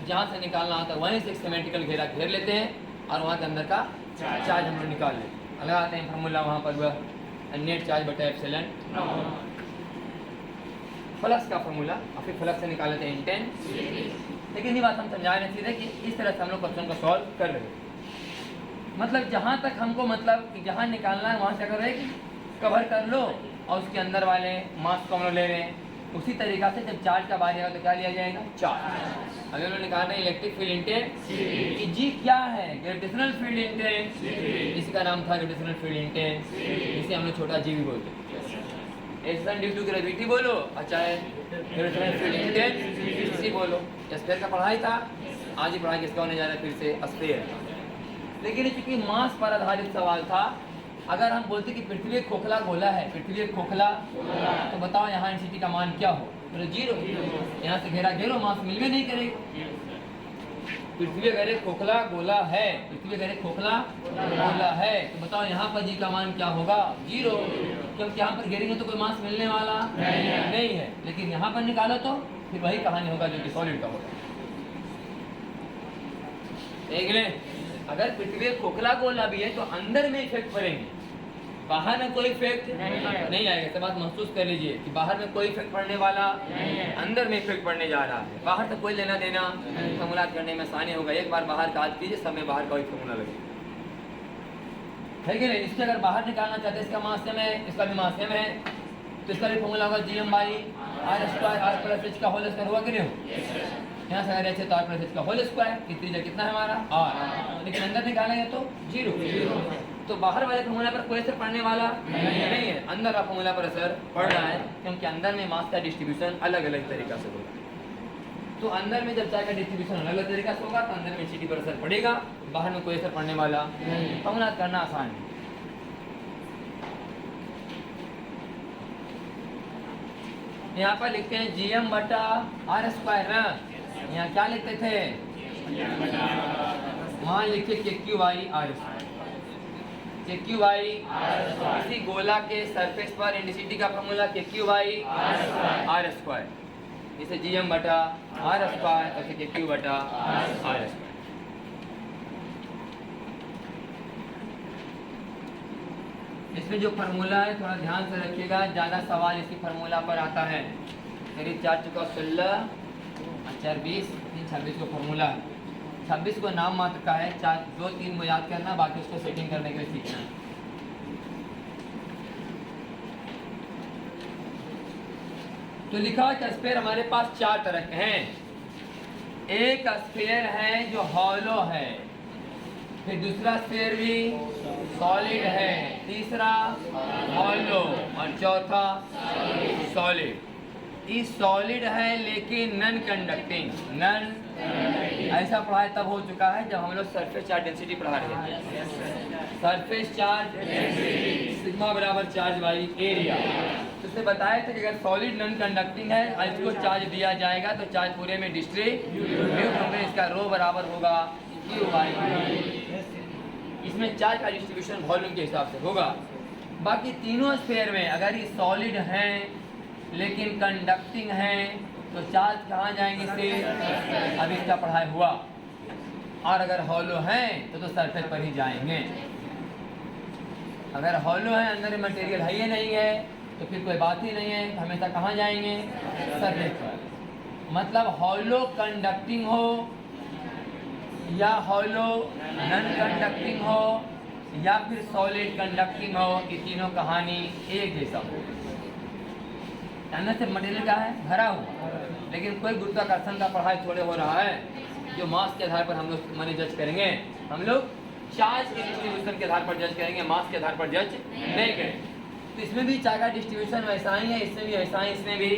जहाँ से निकालना होता है वहीं से एक सिमेट्रिकल घेरा घेर लेते हैं और वहाँ के अंदर का चार्ज हम लोग निकाल लेते हैं। लगाते हैं फॉर्मूला वहाँ पर वह नेट चार्ज बटा एप्सिलॉन फ्लक्स का फॉर्मूला, और फिर फ्लक्स से निकाल लेते हैं इंटेंस। लेकिन ये बात हम समझा रहे थे कि इस तरह से हम लोग क्वेश्चन को सॉल्व कर रहे हैं। मतलब जहाँ तक हमको, मतलब कि जहाँ निकालना है वहाँ से अगर है कि कवर कर लो और उसके अंदर वाले मास को हम लोग ले रहे हैं। उसी तरीक़ा से जब चार्ज का बारी आएगा तो क्या लिया जाएगा, चार्ज। अगर हम लोग निकाल रहे हैं इलेक्ट्रिक फील्ड इंटेंस कि जी क्या है, ग्रेविटेशनल फील्ड इंटेंस, इसका नाम था ग्रेविटेशनल फील्ड इंटेंस, इसे हम लोग छोटा जी भी बोलते हैं। एक्शन ड्यू टू ग्रेविटी बोलो, चाहे ग्रेविटेशनल फील्ड इंटेंस सी बोलो। स्फीयर का पढ़ाई था, आज ही पढ़ाई किसका होने जा रहा है, फिर से स्फीयर। लेकिन चूंकि मास पर आधारित सवाल था, अगर हम बोलते कि पृथ्वी एक खोखला गोला है, पृथ्वी एक खोखला, तो बताओ यहाँ डेंसिटी का मान क्या हो, तो 0। यहाँ से घेरा घेरो, मास मिलवे नहीं करेगा। पृथ्वी अगर एक खोखला गोला है, पृथ्वी अगर एक खोखला गोला है, तो बताओ यहाँ पर जी का मान क्या होगा, 0, क्योंकि यहाँ पर घेरेंगे तो कोई मास मिलने वाला नहीं है। लेकिन यहाँ पर निकालो तो फिर वही कहानी होगा जो कि सॉलिड का होगा, देख लें। अगर पृथ्वी खोखला गोला भी है तो अंदर में इफेक्ट पड़ेंगे, बाहर में कोई इफेक्ट नहीं आएगा। तो बात महसूस कर लीजिए कि बाहर में कोई इफेक्ट पड़ने वाला, अंदर में इफेक्ट पड़ने जा रहा है। बाहर तो कोई लेना देना, फॉर्मूला करने में आसानी होगा। एक बार बाहर काट कीजिए, सब में बाहर का ही फॉर्मूला लगेगा, है कि नहीं। इससे अगर बाहर निकालना चाहते हैं, इसका मास सेम है, इसका भी मास सेम है, तो इसका भी फॉर्मूला होगा gm by r square, r plus h का होल स्क्वायर हुआ कि नहीं। यहाँ से अगर h है तो r प्लस h का होल स्क्वायर, कितना है हमारा r, लेकिन अंदर निकालेंगे तो 0। तो बाहर वाले फॉर्मूला पर कोई असर पड़ने वाला नहीं है, अंदर का फॉर्मूला पर असर पड़ रहा है, क्योंकि अंदर में मास का डिस्ट्रीब्यूशन अलग अलग तरीका से होगा। तो अंदर में जब चाय का डिस्ट्रीब्यूशन अलग अलग तरीका से होगा तो अंदर में सिटी पर असर पड़ेगा, बाहर में कोई असर पड़ने वाला फॉर्मूला करना आसान है। यहाँ पर लिखते हैं gm बटा r स्क्वायर ना, यहाँ क्या लिखते थे, वहाँ लिखे KQ by r square, KQ by किसी गोला के सरफेस पर इंटेंसिटी का formula KQ by r square, इसे gm बटा r स्क्वायर और KQ बटा r स्क्वायर। इसमें जो फार्मूला है थोड़ा ध्यान से रखिएगा, ज़्यादा सवाल इसी फार्मूला पर आता है। मेरी 4 चुका 16 4 20 26 को फार्मूला है, 26 को नाम मात्र का है, 4 2 3 को याद करना, बाकी उसको सेटिंग करने के लिए सीखना। तो लिखा कि स्फीयर हमारे पास 4 तरह के हैं। एक स्फीयर है जो हॉलो है, फिर दूसरा स्फीयर भी सॉलिड है, तीसरा हॉलो और चौथा सॉलिड। ये सॉलिड है लेकिन नॉन कंडक्टिंग, नॉन ऐसा पढ़ाई तब हो चुका है जब हम लोग सरफेस चार्ज डेंसिटी पढ़ा रहे हैं। सरफेस चार्ज सिग्मा बराबर चार्ज बाई एरिया। तो उसने बताया था कि अगर सॉलिड नॉन कंडक्टिंग है और इसको चार्ज दिया जाएगा तो चार्ज पूरे में डिस्ट्रीब्यूट होंगे, इसका रो बराबर होगा क्यू बाई वी। इसमें चार्ज का डिस्ट्रीब्यूशन वॉल्यूम के हिसाब से होगा। बाकी तीनों स्फीयर में अगर ये सॉलिड हैं लेकिन कंडक्टिंग है तो चार्ज कहाँ जाएंगे से, अभी इसका पढ़ाई हुआ। और अगर हॉलो हैं तो सरफेस पर ही जाएंगे। अगर हॉलो है, अंदर में मटेरियल है ही नहीं है, तो फिर कोई बात ही नहीं है, हमेशा कहाँ जाएंगे, सरफेस पर। मतलब हॉलो कंडक्टिंग हो या हॉलो नॉन कंडक्टिंग हो या फिर सॉलिड कंडक्टिंग हो, ये तीनों कहानी एक जैसा हो। अंदर से मटेरियल क्या है, भरा हुआ, लेकिन कोई गुरुत्वाकर्षण का पढ़ाई थोड़े हो रहा है जो मास के आधार पर हम लोग माने जज करेंगे। हम लोग चार्ज के डिस्ट्रीब्यूशन के आधार पर जज करेंगे, मास के आधार पर जज नहीं करेंगे। तो इसमें भी चार्ज का डिस्ट्रीब्यूशन वैसा ही है, इसमें भी वैसा ही, इसमें भी।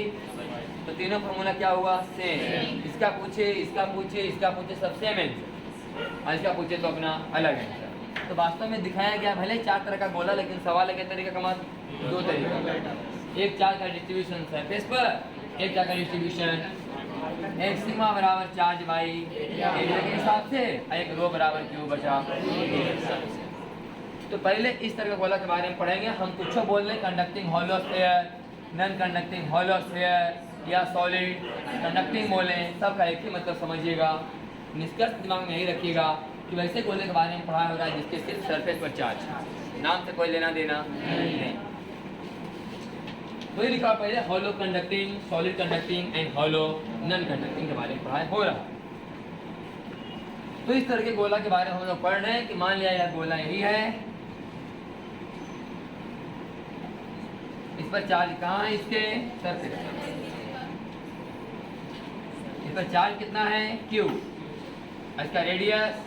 तो तीनों फॉर्मूला क्या हुआ, सेम। इसका पूछे, इसका पूछे, इसका पूछे, सब सेम आंसर, और इसका पूछे तो अपना अलग आंसर। तो वास्तव में दिखाया गया भले 4 तरह का गोला, लेकिन सवाल है तरीका का मात्र 2 तरीका। एक चार्ज का डिस्ट्रीब्यूशन सरफेस पर, एक चार्ज का डिस्ट्रीब्यूशन एक सिग्मा बराबर चार्ज बाई एरिया के हिसाब से, एक रो बराबर क्यू बचा। तो पहले इस तरह का गोला के बारे में पढ़ेंगे। हम कुछ बोल रहे, conducting hollow sphere, non conducting hollow sphere या सॉलिड कंडक्टिंग बोले, सबका एक ही मतलब समझिएगा। निष्कर्ष दिमाग में यही रखिएगा कि वैसे गोले के बारे में पढ़ाया हो रहा है जिसके सिर्फ सरफेस पर चार्ज, नाम से कोई लेना देना नहीं। वही लिखा पहले, hollow conducting, solid conducting and hollow non conducting के बारे में पढ़ाई हो रहा। तो इस तरह के गोला के बारे में हम लोग पढ़ रहे हैं कि मान लिया यह गोला यही है, इस पर चार्ज कहाँ है, इसके सरफेस पर। इस पर चार्ज कितना है, Q, इसका रेडियस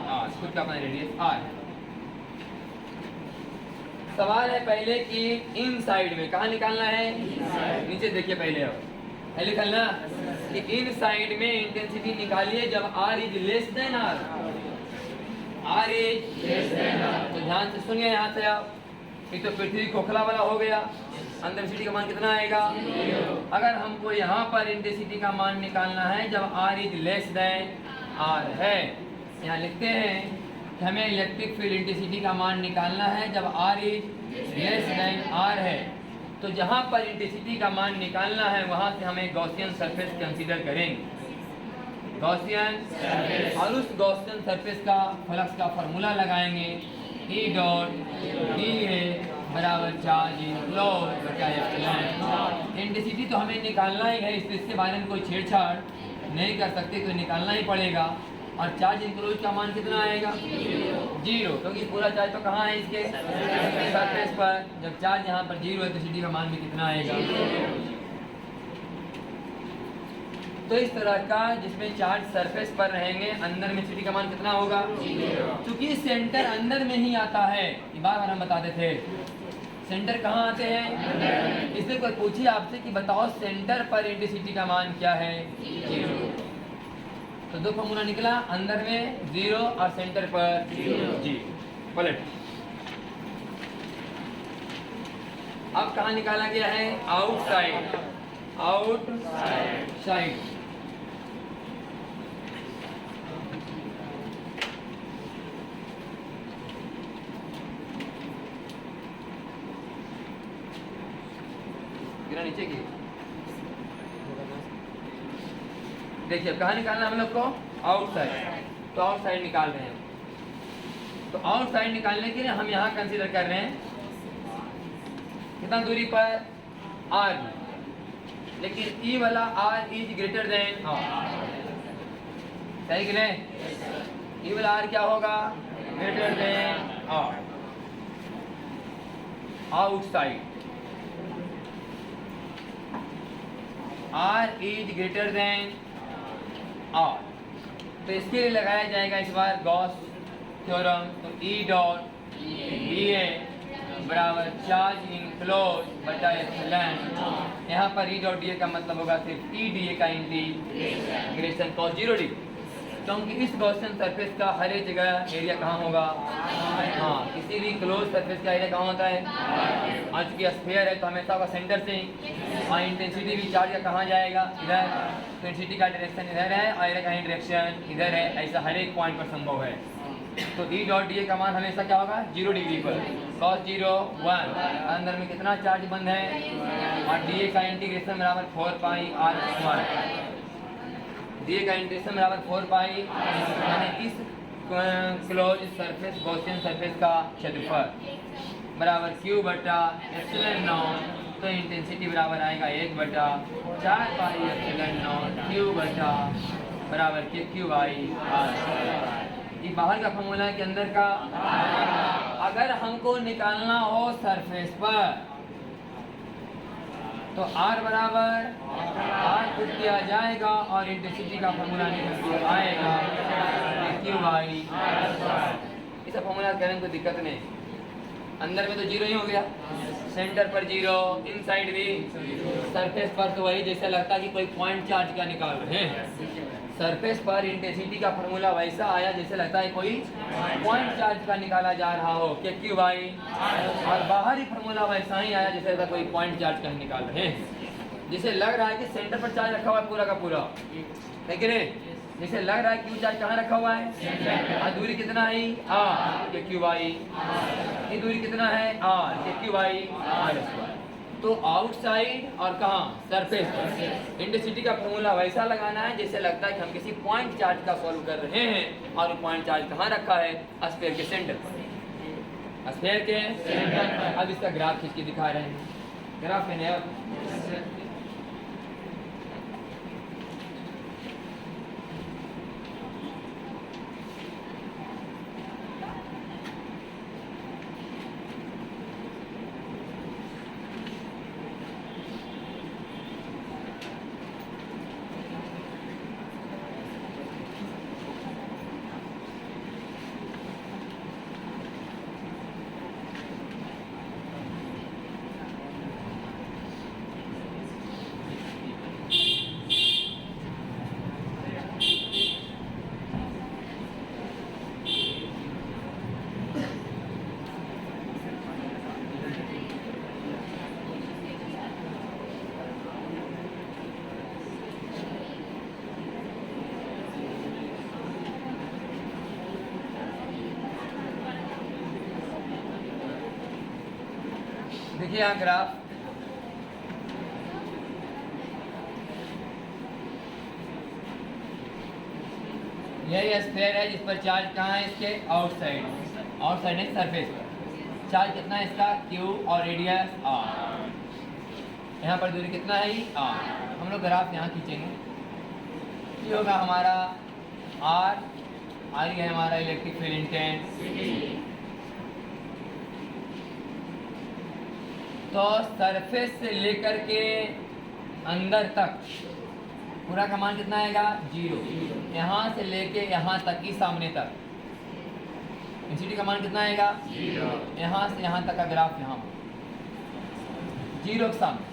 R, खुद का अपना रेडियस R है। सवाल है पहले कि इन साइड में कहाँ निकालना है, नीचे देखिए पहले अब लिखना कि इन साइड में इंटेंसिटी निकालिए जब R is less then R, R is less then R। तो ध्यान से सुनिए, यहाँ से आप, ये तो पृथ्वी खोखला वाला हो गया, अंदर इंटेंसिटी का मान कितना आएगा। अगर हमको यहाँ पर इंटेंसिटी का मान निकालना है जब R is less then R है, यहाँ लिखते हैं कि हमें इलेक्ट्रिक फील्ड इंटेंसिटी का मान निकालना है जब R is less then R है। तो जहाँ पर इंटेंसिटी का मान निकालना है वहाँ से हमें गॉसियन सरफेस कंसीडर करेंगे, गॉसियन, और उस गॉसियन सरफेस का फ्लक्स का फॉर्मूला लगाएंगे, E डॉट डी ए बराबर चार्ज इन फ्लो बटा एप्सिलॉन। इंटेंसिटी तो हमें निकालना ही है, इसके बारे में कोई छेड़छाड़ नहीं कर सकते, तो निकालना ही पड़ेगा। और चार्ज इंक्लोज का मान कितना आएगा, 0, क्योंकि पूरा चार्ज तो कहाँ है, इसके सरफेस पर। जब चार्ज यहाँ पर 0 है तो इंटेंसिटी का मान भी कितना आएगा। तो इस तरह का जिसमें चार्ज सरफेस पर रहेंगे, अंदर में इंटेंसिटी का मान कितना होगा, क्योंकि सेंटर अंदर में ही आता है। ये बार हम बताते थे, सेंटर कहाँ आते हैं। इसलिए कोई पूछिए आपसे कि बताओ सेंटर पर इंटेंसिटी का मान क्या है, 0। तो 2 फॉर्मूला निकला, अंदर में 0 और सेंटर पर 0। पलट, अब कहाँ निकाला गया है, आउटसाइड, आउटसाइड। गिरा नीचे की, देखिए कहाँ निकालना है हम लोग को, आउटसाइड। तो आउटसाइड निकाल रहे हैं। तो आउटसाइड निकालने के लिए हम यहाँ कंसीडर कर रहे हैं कितना दूरी पर, R, लेकिन E वाला R is greater then R, सही कि नहीं। E वाला R क्या होगा, greater than R। Outside R is greater then R, तो इसके लिए लगाया जाएगा इस बार गॉस थ्योरम, तो E डॉट dA बराबर चार्ज इनक्लोज बटा एप्सिलॉन। यहाँ पर E डॉट dA का मतलब होगा सिर्फ E dA का इंटीग्रेशन cos 0 डिग्री, क्योंकि इस गॉसियन सरफेस का हर एक जगह एरिया कहाँ होगा, हाँ, किसी भी क्लोज सरफेस का एरिया कहाँ होता है, आज की स्फीयर है तो हमेशा होगा सेंटर से, और इंटेंसिटी भी चार्ज का कहाँ जाएगा, इधर, तो इंटेंसिटी का डायरेक्शन इधर है और एरिया का डायरेक्शन इधर है, ऐसा हर एक पॉइंट पर संभव है। तो E डॉट dA का मान हमेशा क्या होगा, 0 डिग्री पर, cos 0 1, अंदर में कितना चार्ज बंद है, और dA का इंटीग्रेशन बराबर 4 पाई r स्क्वायर, dA का इंटीग्रेशन बराबर 4 पाई, यानी इस क्लोज सरफेस गॉसियन सरफेस का क्षेत्रफल बराबर Q बटा एप्सिलॉन नॉट, तो इंटेंसिटी बराबर आएगा 1 बटा 4 पाई एप्सिलॉन नॉट Q बटा बराबर KQ बाई R। ये बाहर का फॉर्मूला है कि अंदर का, अगर हमको निकालना हो सरफेस पर तो R बराबर R पुट किया जाएगा और इंटेंसिटी का फॉर्मूला निकल के आएगा Q बाई R। इस फॉर्मूला करने में कोई दिक्कत नहीं, अंदर में तो 0 ही हो गया, सेंटर पर 0, इनसाइड भी, सरफेस पर तो वही जैसे लगता है कि कोई पॉइंट चार्ज का निकाल रहे हैं, सरफेस पर इंटेंसिटी का फॉर्मूला वैसा आया जैसे लगता है कोई पॉइंट चार्ज का निकाला जा रहा हो KQ बाई, और बाहरी फॉर्मूला वैसा ही आया जैसे लगता कोई पॉइंट चार्ज का निकाल रहे हैं, जैसे लग रहा है कि सेंटर पर चार्ज रखा हुआ है पूरा का पूरा, लेकिन जैसे लग रहा है Q चार्ज कहाँ रखा हुआ है, और दूरी कितना है R KQ बाई, ये दूरी कितना है R KQ by R square. तो आउटसाइड और कहाँ, सरफेस पर इंटेंसिटी का फॉर्मूला वैसा लगाना है जैसे लगता है कि हम किसी पॉइंट चार्ज का सॉल्व कर रहे हैं, और वो पॉइंट चार्ज कहाँ रखा है, स्फीयर के सेंटर पर, स्फीयर के सेंटर पर। अब इसका ग्राफ खींच के दिखा रहे हैं, ग्राफ है देखिए यहाँ ग्राफ, यही स्फीयर है जिस पर चार्ज कहाँ है, इसके आउटसाइड, आउटसाइड है सरफेस पर, चार्ज कितना है इसका Q और रेडियस R, यहाँ पर दूरी कितना है R। हम लोग ग्राफ यहाँ खींचेंगे, ये होगा हमारा R ये है हमारा इलेक्ट्रिक फील्ड इंटेंसिटी। तो सरफेस से लेकर के अंदर तक पूरा का मान कितना आएगा 0, यहाँ से लेके यहाँ तक की सामने तक इंटेंसिटी का मान कितना आएगा 0, यहाँ से यहाँ तक का ग्राफ यहाँ 0 के सामने,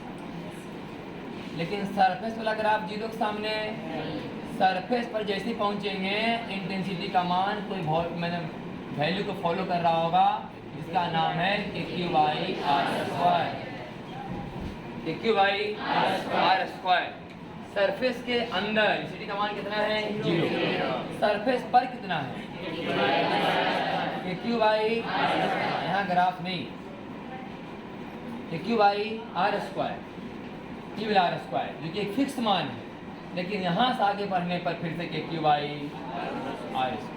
लेकिन सरफेस वाला ग्राफ 0 के सामने, सरफेस पर जैसे पहुँचेंगे इंटेंसिटी का मान कोई मैंने वैल्यू को फॉलो कर रहा होगा जिसका नाम है KQ by R square, KQ by R square. Surface के अंदर इंटेंसिटी का मान कितना है 0, सरफेस पर कितना है KQ बाई, यहाँ ग्राफ नहीं, KQ by R square, Q by R square जो कि एक फिक्स मान है, लेकिन यहाँ से आगे बढ़ने पर फिर से KQ बाई R स्क्वायर,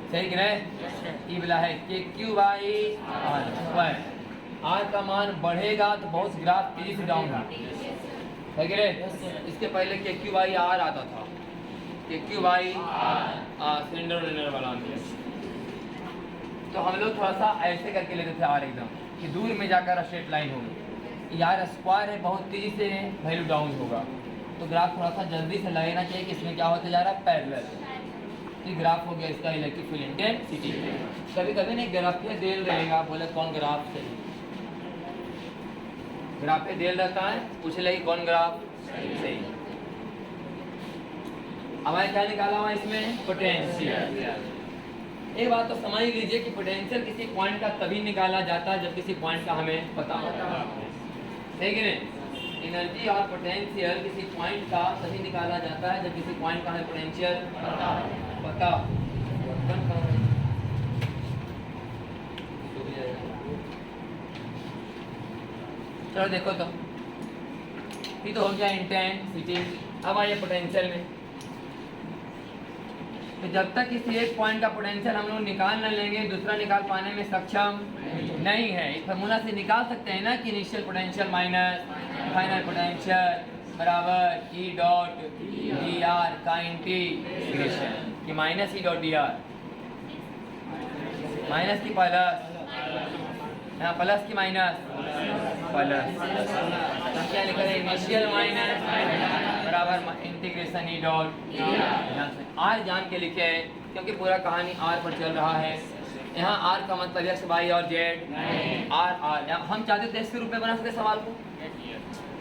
सही कि नहीं, वाला है KQ by R square. R का मान बढ़ेगा तो बहुत ग्राफ तेजी से डाउन है कि नहीं, इसके पहले KQ बाई R आता था, KQ बाई सिलेंडर वाला आंसर, तो हम लोग थोड़ा सा ऐसे करके लेते थे R एकदम कि दूर में जाकर स्ट्रेट लाइन होगी, R स्क्वायर है बहुत तेजी से वैल्यू डाउन होगा, तो ग्राफ थोड़ा सा जल्दी से लगना चाहिए कि इसमें क्या होता जा रहा है पैरेलल, ये ग्राफ हो गया इसका इलेक्ट्रिक फील्ड इंटेंसिटी। कभी कभी नहीं ग्राफ पे देल रहेगा, बोले कौन ग्राफ सही, ग्राफ पे देल रहता है, पूछ लगे कौन ग्राफ सही। हमारे क्या निकाला हुआ इसमें, पोटेंशियल। एक बात तो समझ लीजिए कि पोटेंशियल किसी पॉइंट का तभी निकाला जाता है जब किसी पॉइंट का हमें पता होता है, ठीक है ना। एनर्जी और पोटेंशियल किसी पॉइंट का तभी निकाला जाता है जब किसी पॉइंट का हमें पोटेंशियल पता चलो देखो तो ये तो हो गया इंटेंसिटी। अब आइए पोटेंशियल में। तो जब तक किसी एक पॉइंट का पोटेंशियल हम लोग निकाल न लेंगे दूसरा निकाल पाने में सक्षम नहीं है। इस फार्मूला से निकाल सकते हैं ना कि initial potential minus final potential बराबर ई डॉट डी आर का इंटीग्रेशन, कि minus E dot D are minus की प्लस, यहाँ प्लस की माइनस प्लस, क्या लिखा है इनिशियल माइनस बराबर इंटीग्रेशन ई डॉट आर जान के लिखे है क्योंकि पूरा कहानी आर पर चल रहा है। यहाँ आर का मतलब एक्स वाई और जेड, आर हम चाहते थे इसके रूप में बना सकते सवाल को,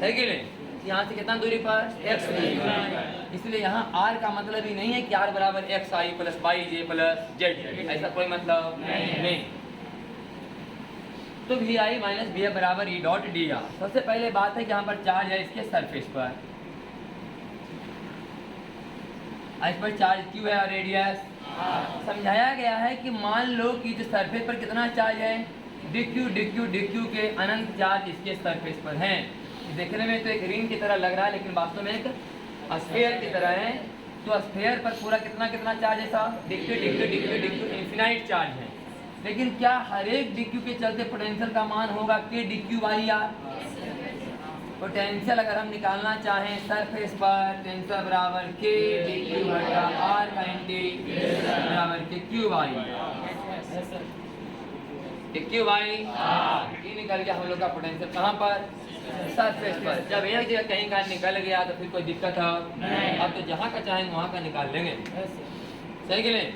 है कि नहीं। यहाँ से कितना दूरी पर एक्स दूरी पर, इसलिए यहाँ आर का मतलब ही नहीं है कि आर बराबर X I plus Y J plus Z, ऐसा कोई मतलब नहीं। तो V I minus V F बराबर ई डॉट डी आर। सबसे पहले बात है कि यहाँ पर चार्ज है इसके सरफेस पर, इस पर चार्ज क्यू है और रेडियस समझाया गया है कि मान लो कि जो सरफेस पर कितना चार्ज है डी क्यू के अनंत चार्ज इसके सरफेस पर हैं। देखने में तो एक रिंग की तरह लग रहा है लेकिन वास्तव में एक स्फीयर की तरह है। तो स्फीयर पर पूरा कितना कितना चार्ज है साहब, डी क्यू इन्फिनाइट चार्ज है। लेकिन क्या हर एक डी क्यू के चलते पोटेंशियल का मान होगा K D Q by R. Potential अगर हम निकालना चाहें सरफेस पर पोटेंशियल बराबर के डी क्यू बटा आर का इंटीग्रेशन बराबर K Q by Q by ये निकल गया हम लोग का पोटेंशियल कहाँ पर, सरफेस पर। जब एक जगह कहीं का निकल गया तो फिर कोई दिक्कत है, अब तो जहाँ का चाहेंगे वहाँ का निकाल लेंगे, सही कि नहीं।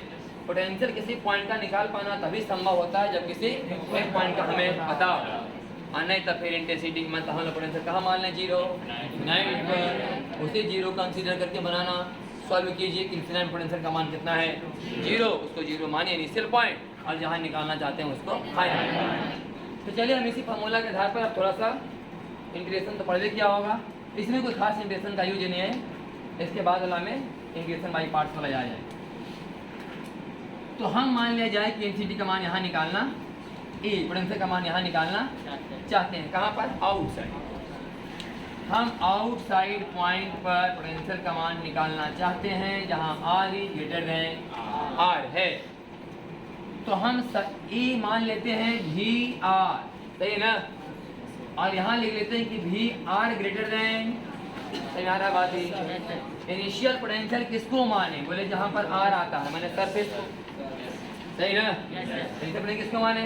पोटेंशियल किसी पॉइंट का निकाल पाना तभी संभव होता है जब किसी एक पॉइंट का हमें पता हो, और नहीं तो फिर इंटेंसिटी मतलब हम लोग पोटेंशियल कहाँ मान लें, जीरो नाइन पर, उसी जीरो कंसीडर करके बनाना। सॉल्व कीजिए कि इन्फिनाइट पोटेंशियल का मान कितना है, जीरो, उसको जीरो मानिए इनिशियल पॉइंट, और जहाँ निकालना चाहते हैं उसको फाइनल। तो चलिए हम इसी फार्मूला के आधार पर अब थोड़ा सा इंटीग्रेशन तो पढ़ किया होगा, इसमें कोई खास इंटीग्रेशन का यूज नहीं है। इसके बाद वाला में इंटीग्रेशन बाई पार्ट्स वाला आ जाए। तो हम मान लिया जाए कि इंटेंसिटी का मान यहाँ निकालना, ई पोटेंशियल का मान यहाँ निकालना चाहते हैं, कहाँ पर, आउटसाइड। हम आउटसाइड पॉइंट पर पोटेंशियल का मान निकालना चाहते हैं जहाँ R E greater than R है। तो हम ई मान लेते हैं वी आर, सही है ना, और यहाँ लिख लेते हैं कि वी आर ग्रेटर देन, सही आ रहा बात ही। इनिशियल पोटेंशियल किसको माने, बोले जहाँ पर आर आता है, मैंने सरफेस को, सही ना। इनिशियल किसको माने,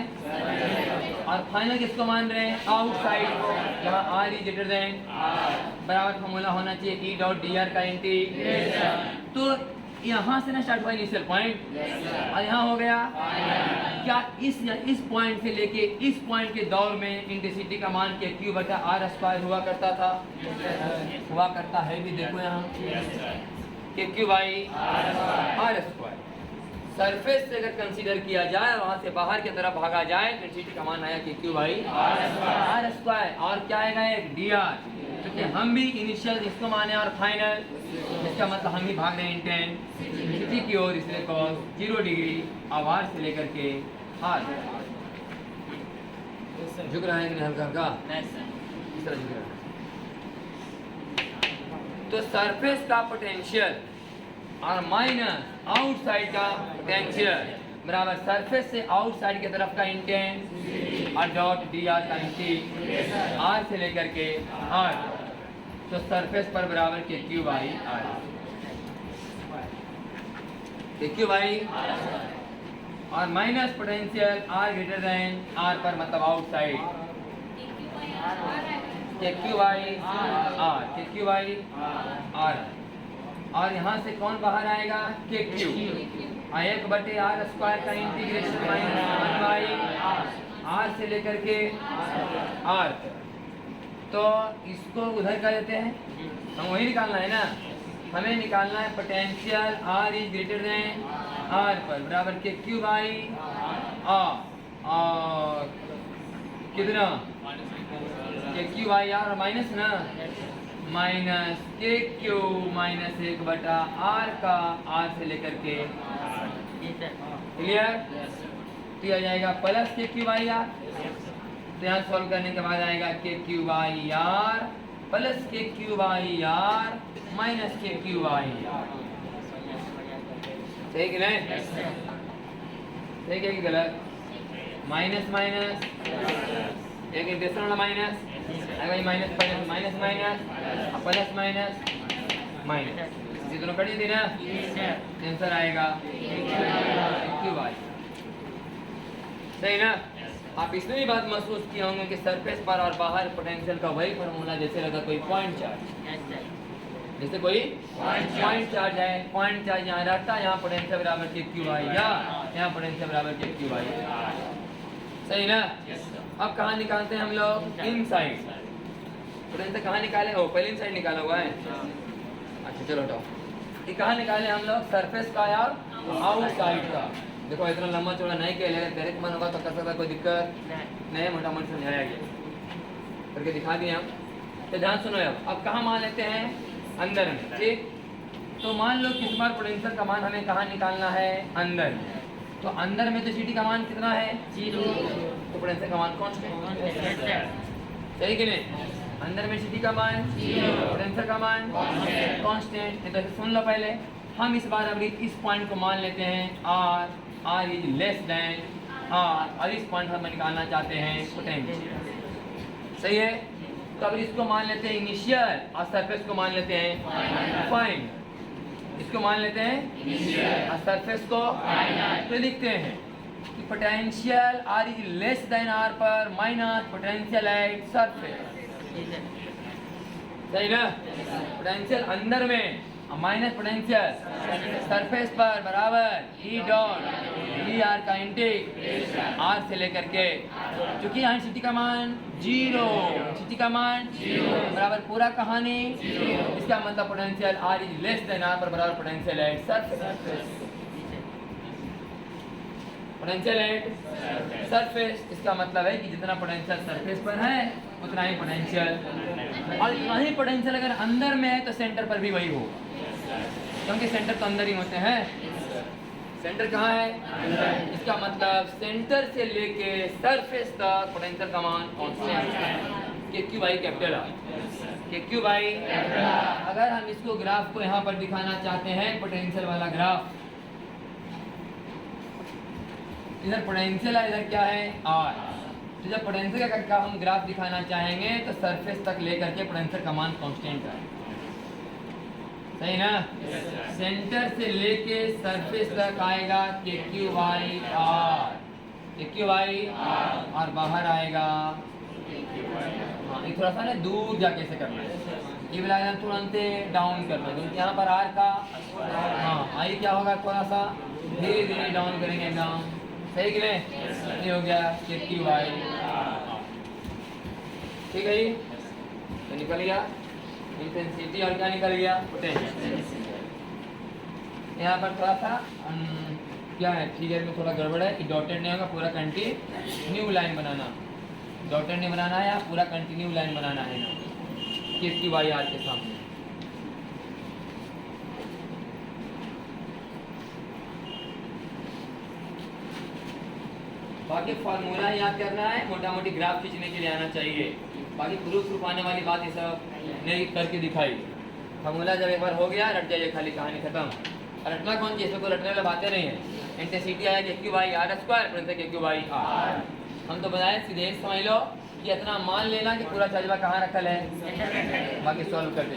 और फाइनल किसको मान रहे हैं, आउटसाइड को, जहाँ आर ई ग्रेटर देन बराबर फॉर्मूला होना चाहिए ई डॉट डी आर का इंटीग्रेशन। तो यहाँ से ना स्टार्ट हुआ इनिशियल पॉइंट, और यहाँ हो गया क्या, इस पॉइंट से लेके इस पॉइंट के दौर में इंटेंसिटी का मान के क्यू बटा आर स्क्वायर हुआ करता था, हुआ करता है भी, देखो यहाँ K Q by R square. Surface से अगर कंसीडर किया जाए वहाँ से बाहर की तरफ भागा जाए तो इंटेंसिटी का मान आया कि क्यू बाई आर स्क्वायर, और क्या आएगा एक डी आर, क्योंकि हम भी इनिशियल इसको माने और फाइनल, इसका मतलब हम ही भाग रहे हैं इंटेंसिटी की ओर, इसलिए कॉस 0 डिग्री अब आर से लेकर के आर झुक रहा है कि नहीं, हल्का हल्का इस तरह झुक रहा है। तो सरफेस का पोटेंशियल और माइनस आउटसाइड का पोटेंशियल बराबर सरफेस से आउटसाइड की तरफ का इंटेंस और डॉट डी आर का इंटीग्रेशन आर से लेकर के आर। तो सरफेस पर बराबर K Q by R, Q by और minus potential R greater than R पर मतलब outside K Q by R, K Q by R. और यहाँ से कौन बाहर आएगा, के क्यू। 1/r² का इंटीग्रेशन -1/r से लेकर के r। तो इसको उधर कर देते हैं, हम वही निकालना है ना, हमें निकालना है potential r is greater then r पर बराबर के क्यू बाई r। और कितना, के क्यू बाई r माइनस ना, माइनस के क्यू माइनस 1/r का r से लेकर के, क्लियर। तो आ जाएगा प्लस के क्यू बाई r। तो यहाँ सॉल्व करने के बाद आएगा के क्यू बाई r प्लस के क्यू बाई r माइनस के क्यू बाई r। सही कि नहीं, सही कि गलत, माइनस माइनस एक इंटीग्रेशन वाला माइनस आएगा, minus minus minus minus plus minus minus, ये दोनों कट दी ना, आंसर आएगा क्यू बाई। सही ना। आप इसमें भी बात महसूस किए होंगे कि सरफेस पर और बाहर पोटेंशियल का वही फॉर्मूला जैसे लगा कोई पॉइंट चार्ज, जैसे कोई पॉइंट चार्ज है, पॉइंट चार्ज यहाँ रहता है, यहाँ पोटेंशियल बराबर के क्यू बाई या यहाँ पोटेंशियल बराबर के क्यू बाई। सही ना। अब कहाँ निकालते हैं हम लोग, इन साइड पोटेंशियल कहाँ निकाले, ओ पहले इन साइड निकाला हुआ है। अच्छा चलो हटाओ, ये कहाँ निकाले हम लोग, सरफेस का या आउट साइड का। देखो इतना लंबा चौड़ा नहीं किया, डायरेक्ट मन होगा तो कर सकता, कोई दिक्कत नहीं, मोटा मोटा समझाया गया करके दिखा दिए हम। तो ध्यान सुनो, अब कहाँ मान लेते हैं, अंदर में, ठीक। तो मान लो किस बार पोटेंशियल का मान हमें कहाँ निकालना है, अंदर में। तो अंदर में तो सीटी का मान कितना है, 0, तो पोटेंशियल का मान कांस्टेंट, सही कि नहीं। अंदर में सीटी का मान 0, पोटेंशियल का मान कांस्टेंट। तो सुन लो पहले, हम इस बार अभी इस पॉइंट को मान लेते हैं r is less then r, और इस पॉइंट हम निकालना चाहते हैं पोटेंशियल, सही है। तो अब इसको मान लेते हैं इनिशियल और सरफेस को मान लेते हैं फाइनल। इसको मान लेते हैं और सरफेस को फाइनल। तो लिखते हैं कि potential r is less then r पर माइनस पोटेंशियल एट सरफेस, सही ना। पोटेंशियल अंदर में माइनस पोटेंशियल सरफेस पर बराबर ई डॉट ई आर का इंटीग्रेशन आर से लेकर के, क्योंकि यहाँ सिटी का मान 0, सिटी का मान 0 बराबर पूरा कहानी, इसका मतलब potential R is less than R पर बराबर potential at surface, potential at surface. इसका मतलब है कि जितना पोटेंशियल सरफेस पर है उतना ही पोटेंशियल, और इतना ही पोटेंशियल अगर अंदर में है तो सेंटर पर भी वही होगा, क्योंकि सेंटर तो अंदर ही होते हैं। सेंटर कहाँ है, इसका मतलब सेंटर से लेके सरफेस तक पोटेंशियल का मान कांस्टेंट है, K Q by capital R, K Q by. अगर हम इसको ग्राफ को यहाँ पर दिखाना चाहते हैं, पोटेंशियल वाला ग्राफ, इधर पोटेंशियल है, इधर क्या है आर। तो जब पोटेंशियल का हम ग्राफ दिखाना चाहेंगे तो सरफेस तक लेकर के पोटेंशियल का मान कांस्टेंट है, सही ना। सेंटर से लेके सरफेस तक आएगा के Q by R, K Q by और बाहर आएगा, हाँ ये थोड़ा सा ना दूर जाके से करना है, ये वाला एकदम तुरंत डाउन करना है, क्योंकि यहाँ पर आर का, हाँ आई क्या होगा, थोड़ा सा धीरे धीरे डाउन करेंगे एकदम, सही कि नहीं। ये हो गया के क्यू बाई, ठीक है जी। तो निकल गया इंटेंसिटी और क्या निकल गया, पोटेंशियल। यहाँ पर थोड़ा सा क्या है, फिगर में थोड़ा गड़बड़ है कि डॉटेड नहीं होगा, पूरा कंटिन्यू लाइन बनाना, डॉटेड नहीं बनाना है, या पूरा कंटिन्यू लाइन बनाना है के क्यू बाई आर के सामने। बाकी फार्मूला याद करना है, मोटा मोटी ग्राफ खींचने के लिए आना चाहिए, बाकी प्रूफ आने वाली बात ये सब नहीं करके दिखाई। फार्मूला जब एक बार हो गया रट जाइए, खाली कहानी खत्म। रटना कौन चीज़, इसमें कोई रटने वाला बातें नहीं है। इंटेंसिटी आया K Q by R square, potential K Q by R. हम तो बताए सीधे समझ लो कि इतना मान लेना कि पूरा चार्ज कहाँ रखल है, बाकी सॉल्व करते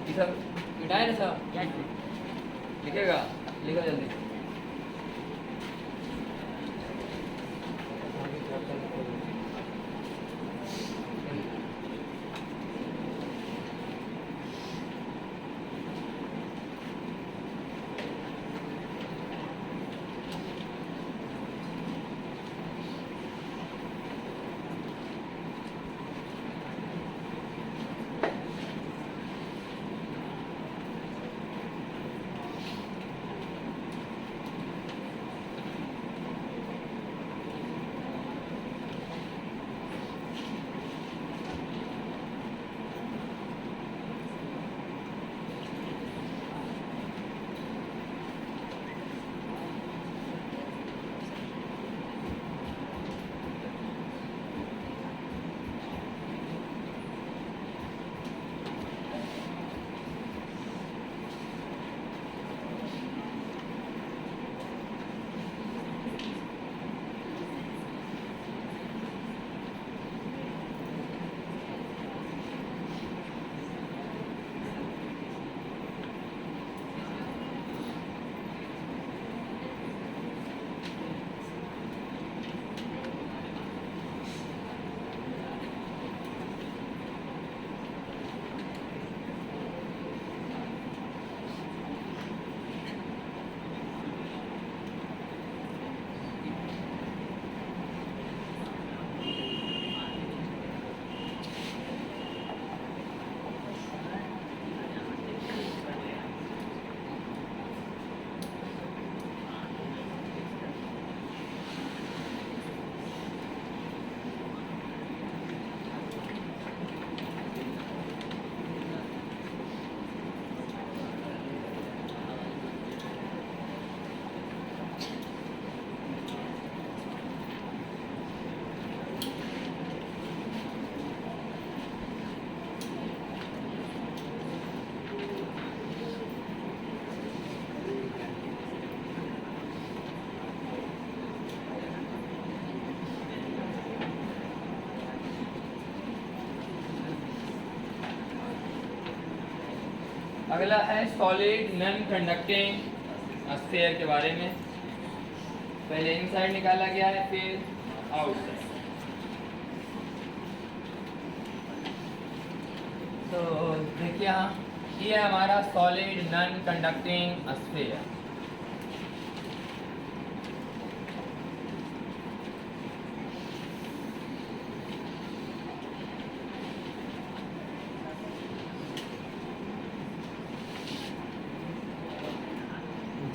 ये सब मिटाए ना सब, लिखेगा, लिखो जल्दी। अगला है सॉलिड नॉन कंडक्टिंग स्फीयर के बारे में। पहले इनसाइड निकाला गया है, फिर आउटसाइड। तो देखिए यहाँ ये है हमारा सॉलिड नॉन कंडक्टिंग स्फीयर।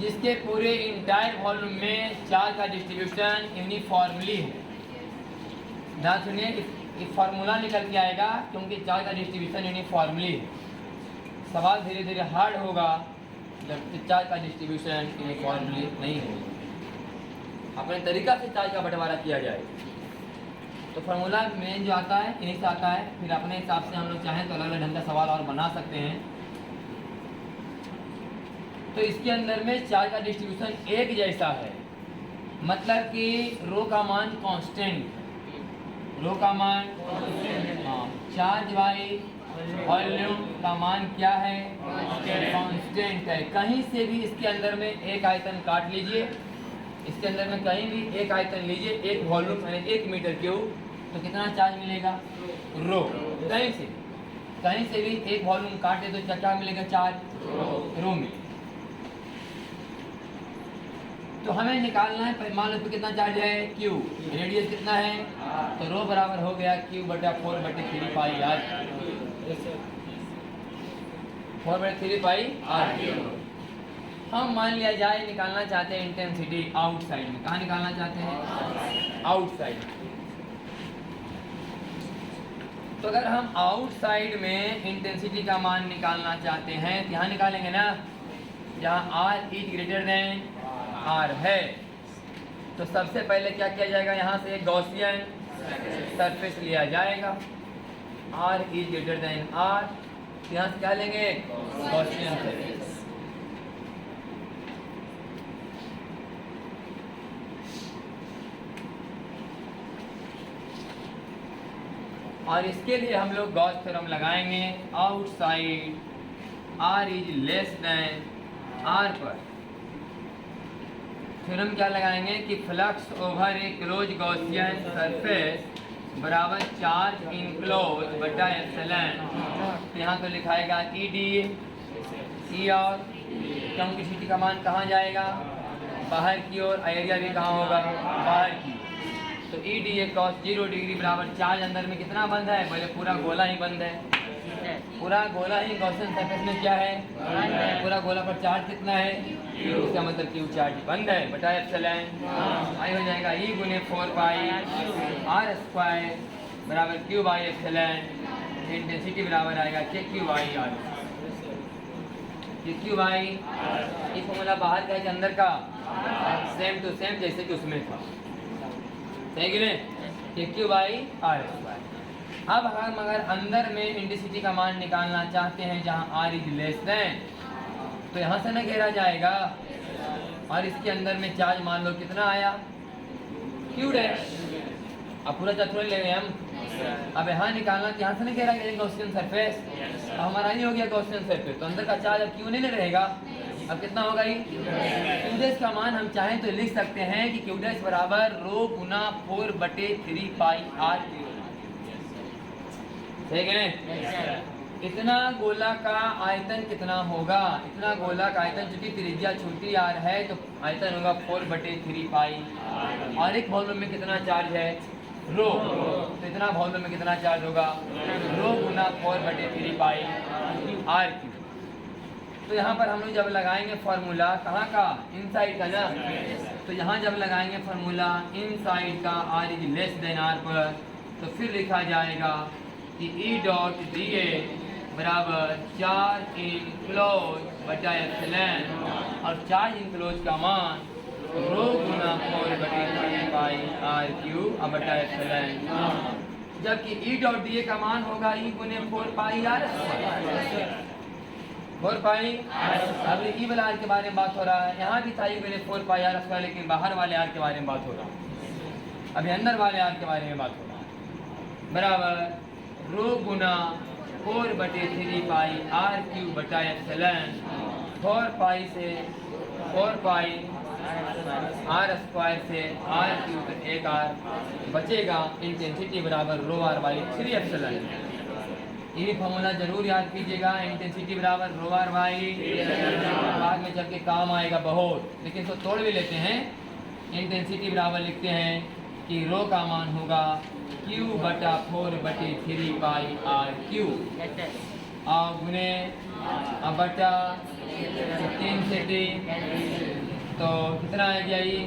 जिसके पूरे इंटायर वॉल्यूम में चार्ज का डिस्ट्रीब्यूशन यूनिफॉर्मली है। ध्यान सुनिए, इस फार्मूला निकल के आएगा क्योंकि चार्ज का डिस्ट्रीब्यूशन यूनिफॉर्मली है। सवाल धीरे धीरे हार्ड होगा जब चार्ज का डिस्ट्रीब्यूशन यूनिफॉर्मली नहीं होगा। अपने तरीका से चार्ज का बंटवारा किया जाए तो फार्मूला मेन जो आता है इन्हीं से आता है। फिर अपने हिसाब से हम लोग चाहें तो अलग अलग ढंग का सवाल और बना सकते हैं। तो इसके अंदर में चार्ज का डिस्ट्रीब्यूशन एक जैसा है, मतलब कि रो का मान कांस्टेंट, रो का मान हाँ, चार्ज बाई वॉल्यूम का मान क्या है, कांस्टेंट है। कहीं से भी इसके अंदर में एक आयतन काट लीजिए, इसके अंदर में कहीं भी एक आयतन लीजिए, एक वॉल्यूम यानी 1 मीटर क्यूब, तो कितना चार्ज मिलेगा, रो। कहीं से भी एक वॉल्यूम काटे तो क्या मिलेगा, चार्ज रो में। तो हमें निकालना है, मान लो तो कितना चार्ज है, क्यू, रेडियस कितना है, तो रो बराबर हो गया क्यू बटा 4/3 पाई आर, 4/3 पाई आर। हम मान लिया जाए निकालना चाहते हैं इंटेंसिटी आउटसाइड में। कहाँ निकालना चाहते हैं, आउटसाइड। तो अगर हम आउटसाइड में इंटेंसिटी का मान निकालना चाहते हैं तो यहाँ निकालेंगे ना, जहाँ R is greater than R है। तो सबसे पहले क्या किया जाएगा, यहाँ से एक गॉसियन सरफेस लिया जाएगा, R is greater than R. यहाँ से क्या लेंगे, गॉसियन सरफेस। और इसके लिए हम लोग गॉस थ्योरम लगाएंगे। Outside R is less than R पर थ्योरम क्या लगाएंगे कि flux over a close Gaussian surface बराबर चार्ज इनक्लोज बटा एप्सिलॉन। यहाँ तो लिखाएगा ई डी ई, और क्योंकि सिटी का मान कहाँ जाएगा, बाहर की ओर, एरिया भी कहाँ होगा, बाहर की। तो E D A cos 0 degree बराबर चार्ज अंदर में कितना बंद है, पहले पूरा गोला ही बंद है, पूरा गोला ही गॉसियन सरफेस में क्या है, पूरा गोला पर चार्ज कितना है, इसका मतलब क्यू चार्ज बंद है बटा एप्सिलॉन। आई हो जाएगा ई गुने 4 पाई आर स्क्वायर बराबर क्यू बाई एप्सिलॉन। इंटेंसिटी बराबर आएगा के Q by R, K Q by. ये फॉर्मूला बाहर का है कि अंदर का, सेम टू सेम जैसे कि उसमें था, सही कि नहीं, के क्यू बाई आर स्क्वायर। अब हम अगर अंदर में इंटेंसिटी का मान निकालना चाहते हैं जहाँ आर इज लेस देन, तो यहाँ से ना घेरा जाएगा और इसके अंदर में चार्ज मान लो कितना आया, क्यू डैश। अब पूरा चार्ज ले रहे हैं हम। अब यहाँ निकालना तो यहाँ से ना घेरा गया गॉसियन सरफेस, तो हमारा ही हो गया गॉसियन सरफेस, तो अंदर का चार्ज अब क्यू नहीं रहेगा। अब कितना होगा ये, क्यू डैश का मान हम चाहें तो लिख सकते हैं कि क्यू डैश बराबर रो गुना 4/3 पाई आर, ठीक है ना। इतना गोला का आयतन कितना होगा, इतना गोला का आयतन चूंकि त्रिज्या छोटी आर है तो आयतन होगा 4/3 पाई, और एक वॉल्यूम में कितना चार्ज है, रो, तो इतना वॉल्यूम में कितना चार्ज होगा, रो गुना 4/3 पाई आर क्यू। तो यहाँ पर हम लोग जब लगाएंगे फार्मूला कहाँ का, इनसाइड का ना, तो यहाँ जब लगाएंगे फार्मूला इनसाइड का R is less than R पर, तो फिर लिखा जाएगा कि ई डॉट डी ए बराबर चार्ज इनक्लोज बटा एप्सिलॉन, और चार्ज इनक्लोज का मान रो गुना 4/3 पाई आर क्यू बटा एप्सिलॉन, जबकि ई डॉट डी ए का मान होगा ई गुने 4 पाई आर, 4 पाई। अब ई वाला आर के बारे में बात हो रहा है, यहाँ भी था ई गुने 4 पाई आर स्क्वायर, लेकिन बाहर वाले आर के बारे में बात हो रहा है, अभी अंदर वाले आर के बारे में बात हो रहा है, बराबर रो गुना 4/3 पाई आर क्यूब बटा एप्सिलॉन 4 पाई से 4 पाई आर स्क्वायर से आर क्यूब एक आर बचेगा। इंटेंसिटी बराबर रो आर बाई 3 एप्सिलॉन। ये भी फॉर्मूला जरूर याद कीजिएगा। इंटेंसिटी बराबर रो आर बाई, बाद में चल के काम आएगा बहुत, लेकिन इसको तोड़ भी लेते हैं। इंटेंसिटी बराबर लिखते हैं कि रो का मान होगा क्यू बटा 4/3 पाई आर क्यूब गुने बटा इंटेंसिटी। तो कितना आ गया ये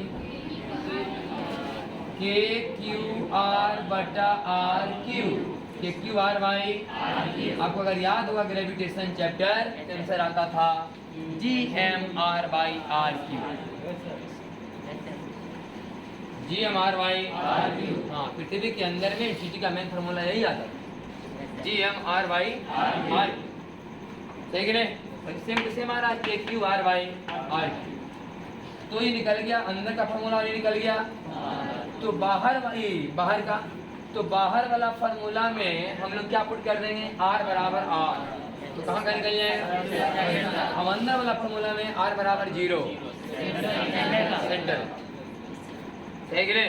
के क्यू आर बटा R Q. K Q R by, आपको अगर याद होगा ग्रेविटेशन चैप्टर आंसर आता था G M R by R Q. G M R by R Q. हाँ, पृथ्वी के अंदर में इंटेंसिटी का मेन फॉर्मूला यही आता है G M R by R. सही है, सेम टू सेम आ रहा है K Q R by are. तो ये निकल गया अंदर का फॉर्मूला, ये निकल गया। तो बाहर का तो बाहर वाला फॉर्मूला में हम लोग क्या पुट कर देंगे आर बराबर आर। तो कहाँ का निकल जाएगा। हम अंदर वाला फॉर्मूला में आर बराबर 0 सेंटर। सही है।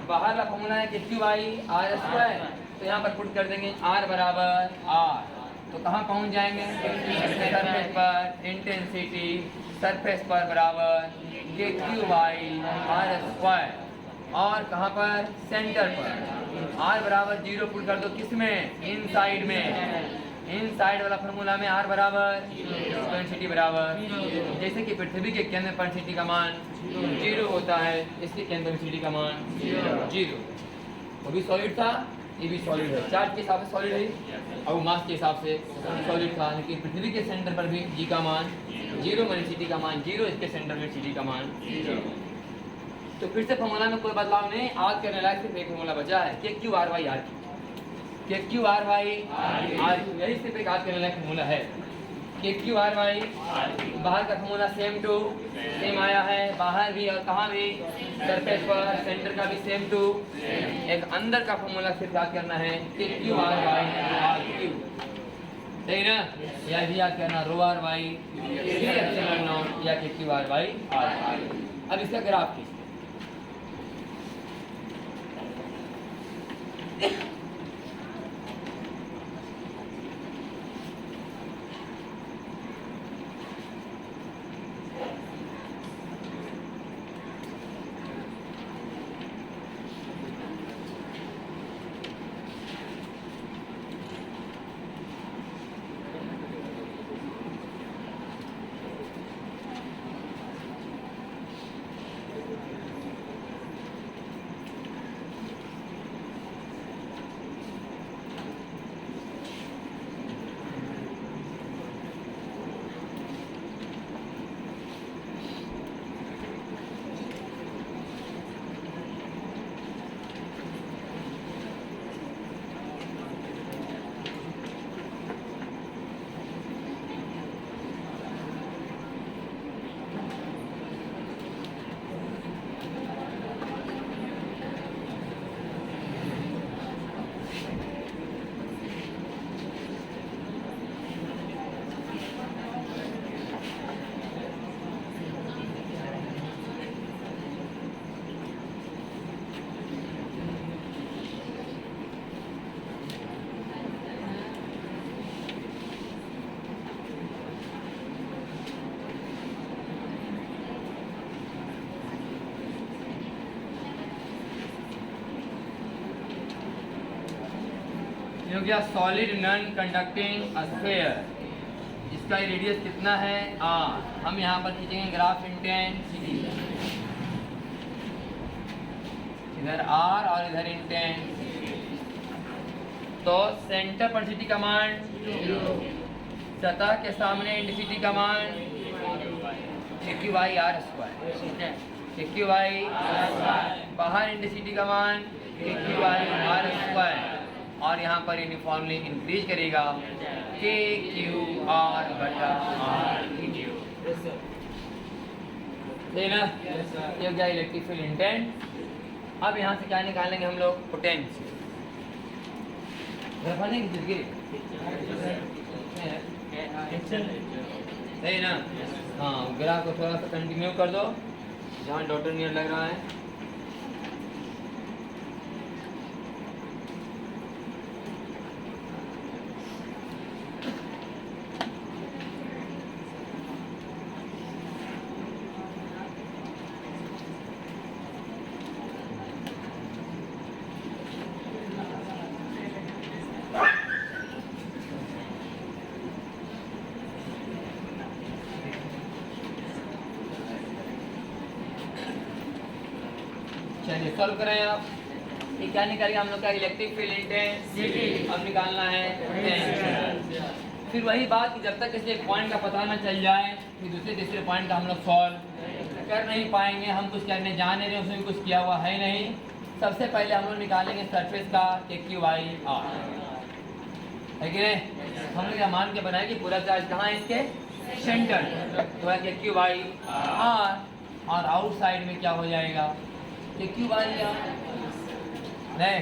बाहर का फॉर्मूला है कि क्यू आई आर स्क्वायर, तो यहाँ पर पुट कर देंगे आर बराबर आर। तो कहाँ पहुँच जाएंगे सरफेस पर। इंटेंसिटी सरफेस पर बराबर K Q I R square, और कहाँ पर सेंटर पर आर बराबर 0 पुट कर दो। किस में, इन साइड में। इन साइड वाला फॉर्मूला में आर बराबर इंटेंसिटी बराबर, जैसे कि पृथ्वी के केंद्र पर इंटेंसिटी का मान 0 होता है, इसके केंद्र पर इंटेंसिटी का मान 0। वो भी सॉलिड था, ये भी सॉलिड है। चार्ज के हिसाब से सॉलिड है और मास के हिसाब से सॉलिड था, लेकिन पृथ्वी के सेंटर पर भी जी का मान 0, इंटेंसिटी का मान 0, इसके सेंटर में इंटेंसिटी का मान 0। तो फिर से फॉर्मूला में कोई बदलाव नहीं। आज करने लायक सिर्फ एक फॉर्मूला बचा है K Q R by R Q. K Q R by R Q, यही सिर्फ एक आज करने लायक फॉर्मूला है। के क्यू आर बाई, बाहर का फॉर्मूला सेम आया है, बाहर भी और कहाँ भी सरफेस पर, सेंटर का भी सेम टू। एक अंदर का फॉर्मूला सिर्फ याद करना है K Q R by R Q. सही ना, या भी याद करना rho R by 3 epsilon naught या K Q R by are. अब इसका ग्राफ खींचते हो गया सॉलिड नॉन कंडक्टिंग स्फीयर। इसका रेडियस कितना है आर। हम यहाँ पर खींचेंगे ग्राफ इंटेंसिटी, इधर आर और इधर इंटेंसिटी। तो सेंटर पर इंटेंसिटी का मान, सतह के सामने इंटेंसिटी का मान Q by R square. Q by बाहर इंटेंसिटी का मान क्यू बाई आर स्क्वायर, और यहाँ पर यूनिफॉर्मली इंक्रीज करेगा के क्यू आर बटा आर क्यू। ठीक ना, ये हो गया इलेक्ट्रिक फील्ड इंटेंस। अब यहाँ से क्या निकालेंगे हम लोग, पोटेंशियल। रफाने की जिंदगी सही ना। हाँ, ग्राफ को थोड़ा सा कंटिन्यू कर दो जहाँ डॉटर नियर लग रहा है। चलिए सॉल्व करें आप। ये क्या निकालेगा हम लोग का इलेक्ट्रिक फील्ड इंटेंसिटी अब निकालना है। फिर वही बात कि जब तक किसी एक पॉइंट का पता ना चल जाए फिर दूसरे तीसरे पॉइंट का हम लोग सॉल्व कर नहीं पाएंगे। हम कुछ करने जा नहीं रहे, उसमें कुछ किया हुआ है नहीं। सबसे पहले हम लोग निकालेंगे सरफेस का KQI R है कि नहीं। हम लोग मान के बनाए कि पूरा चार्ज कहाँ है इसके सेंटर, तो है KQI R। और आउटसाइड में क्या हो जाएगा KQI R नहीं।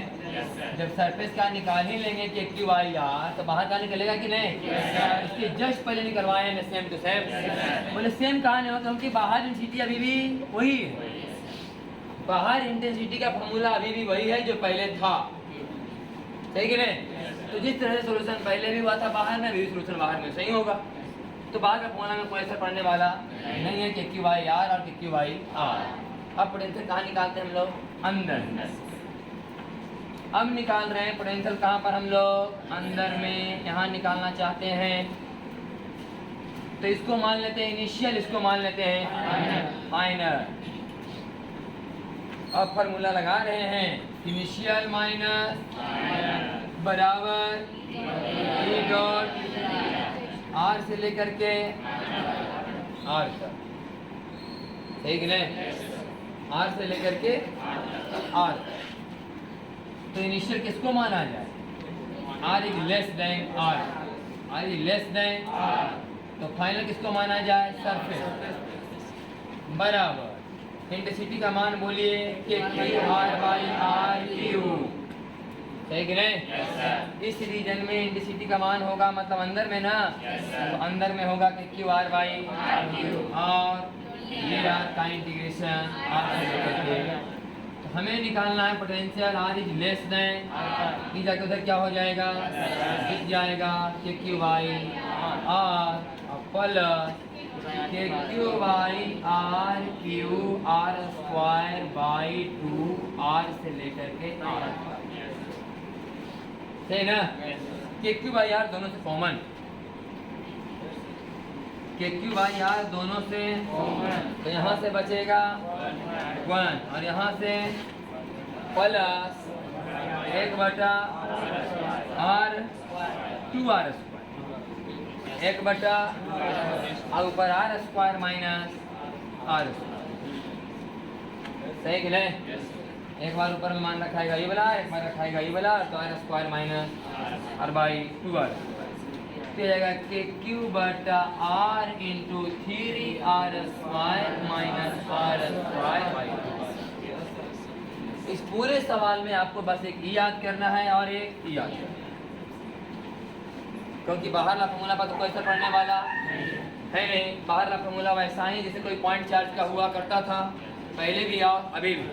जब सरफेस का निकाल ही लेंगे KQI R तो बाहर का निकलेगा कि नहीं। इसके जस्ट पहले निकलवाए हैं सेम टू सेम। बोले सेम कहाँ नहीं होगा क्योंकि बाहर इंटेंसिटी अभी भी वही है। बाहर इंटेंसिटी का फॉर्मूला अभी भी वही है जो पहले था, सही कि नहीं। तो जिस तरह से सोल्यूशन पहले भी हुआ था बाहर में, भी सोल्यूशन बाहर में सही होगा। तो बाहर का फॉर्मूला में कोई असर पड़ने वाला नहीं है KQI R और KQI R। अब पोटेंशियल कहाँ निकालते हैं हम लोग, अंदर। अब निकाल रहे हैं पोटेंशियल कहाँ पर, हम लोग अंदर में यहाँ निकालना चाहते हैं। तो इसको मान लेते हैं इनिशियल, इसको मान लेते हैं फाइनल। अब फार्मूला लगा रहे हैं इनिशियल माइनस बराबर E डॉट R से लेकर के R तक, सही कि नहीं। R से लेकर के R। तो इनिशियल किसको माना जाए, R is less then R, R is less then R। तो फाइनल किसको माना जाए, सरफेस बराबर इंटेंसिटी का मान बोलिए KQR/RQ, सही कि नहीं। इस रीजन में इंटेंसिटी का मान होगा मतलब अंदर में ना, तो अंदर में होगा KQR/RQ और ये R का इंटीग्रेशन तो हमें निकालना है potential R is less then, ये जाके उधर क्या हो जाएगा, दिख जाएगा KQI R plus KQI RQ R²/2 R से लेकर के R, सही ना। KQI R दोनों से कॉमन, KQI R दोनों से तो यहाँ से बचेगा 1 और यहाँ से प्लस 1/R², 1 और ऊपर R² माइनस R², सही कि नहीं। एक बार ऊपर में मान रखाएगा ये वाला, एक बार रखाएगा ये वाला, तो R² माइनस R/2R तो जाएगा KQ/R into 3R² minus R²/2। इस पूरे सवाल में आपको बस एक ई याद करना है और एक ई याद करना है, क्योंकि बाहर का फॉर्मूला पर तो कोई असर पड़ने वाला है नहीं। बाहर का फॉर्मूला वैसा ही जैसे कोई पॉइंट चार्ज का हुआ करता था पहले भी और अभी भी।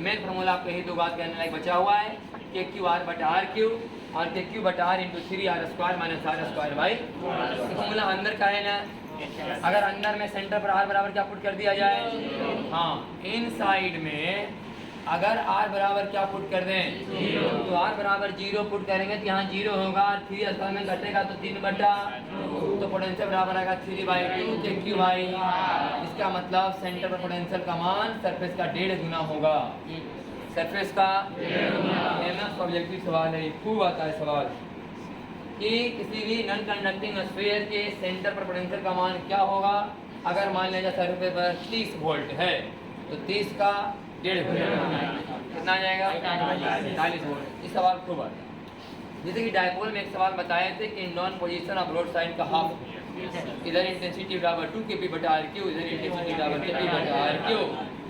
मेन फॉर्मूला आपको यही दो बात करने लायक बचा हुआ है KQR/RQ और KQ/R into 3R² minus R²/2। Formula अंदर का है ना। अगर अंदर में सेंटर पर R बराबर क्या पुट कर दिया जाए, हाँ इन साइड में अगर R बराबर क्या पुट कर दें, तो R बराबर 0 पुट करेंगे तो यहाँ 0 होगा और 3 असल में घटेगा तो 3/2 तो पोटेंशियल बराबर आएगा 3/2 KQI। इसका मतलब सेंटर पर पोटेंशियल का मान सरफेस का 1.5 गुना होगा, सरफेस का 1.5 गुना। सब्जेक्टिव सवाल है, खूब आता है सवाल कि किसी भी नॉन कंडक्टिंग स्फीयर के सेंटर पर पोटेंशियल का मान क्या होगा। अगर मान लिया जाए सरफेस पर 30 वोल्ट है तो 30 का 1.5 गुना कितना आ जाएगा, 40 वोल्ट। इस सवाल खूब आता है। जैसे कि डायपोल में एक सवाल बताए थे कि non position of road side का हाफ, इधर इंटेंसिटी बराबर 2 kP/RQ, इधर इंटेंसिटी बराबर kP/RQ।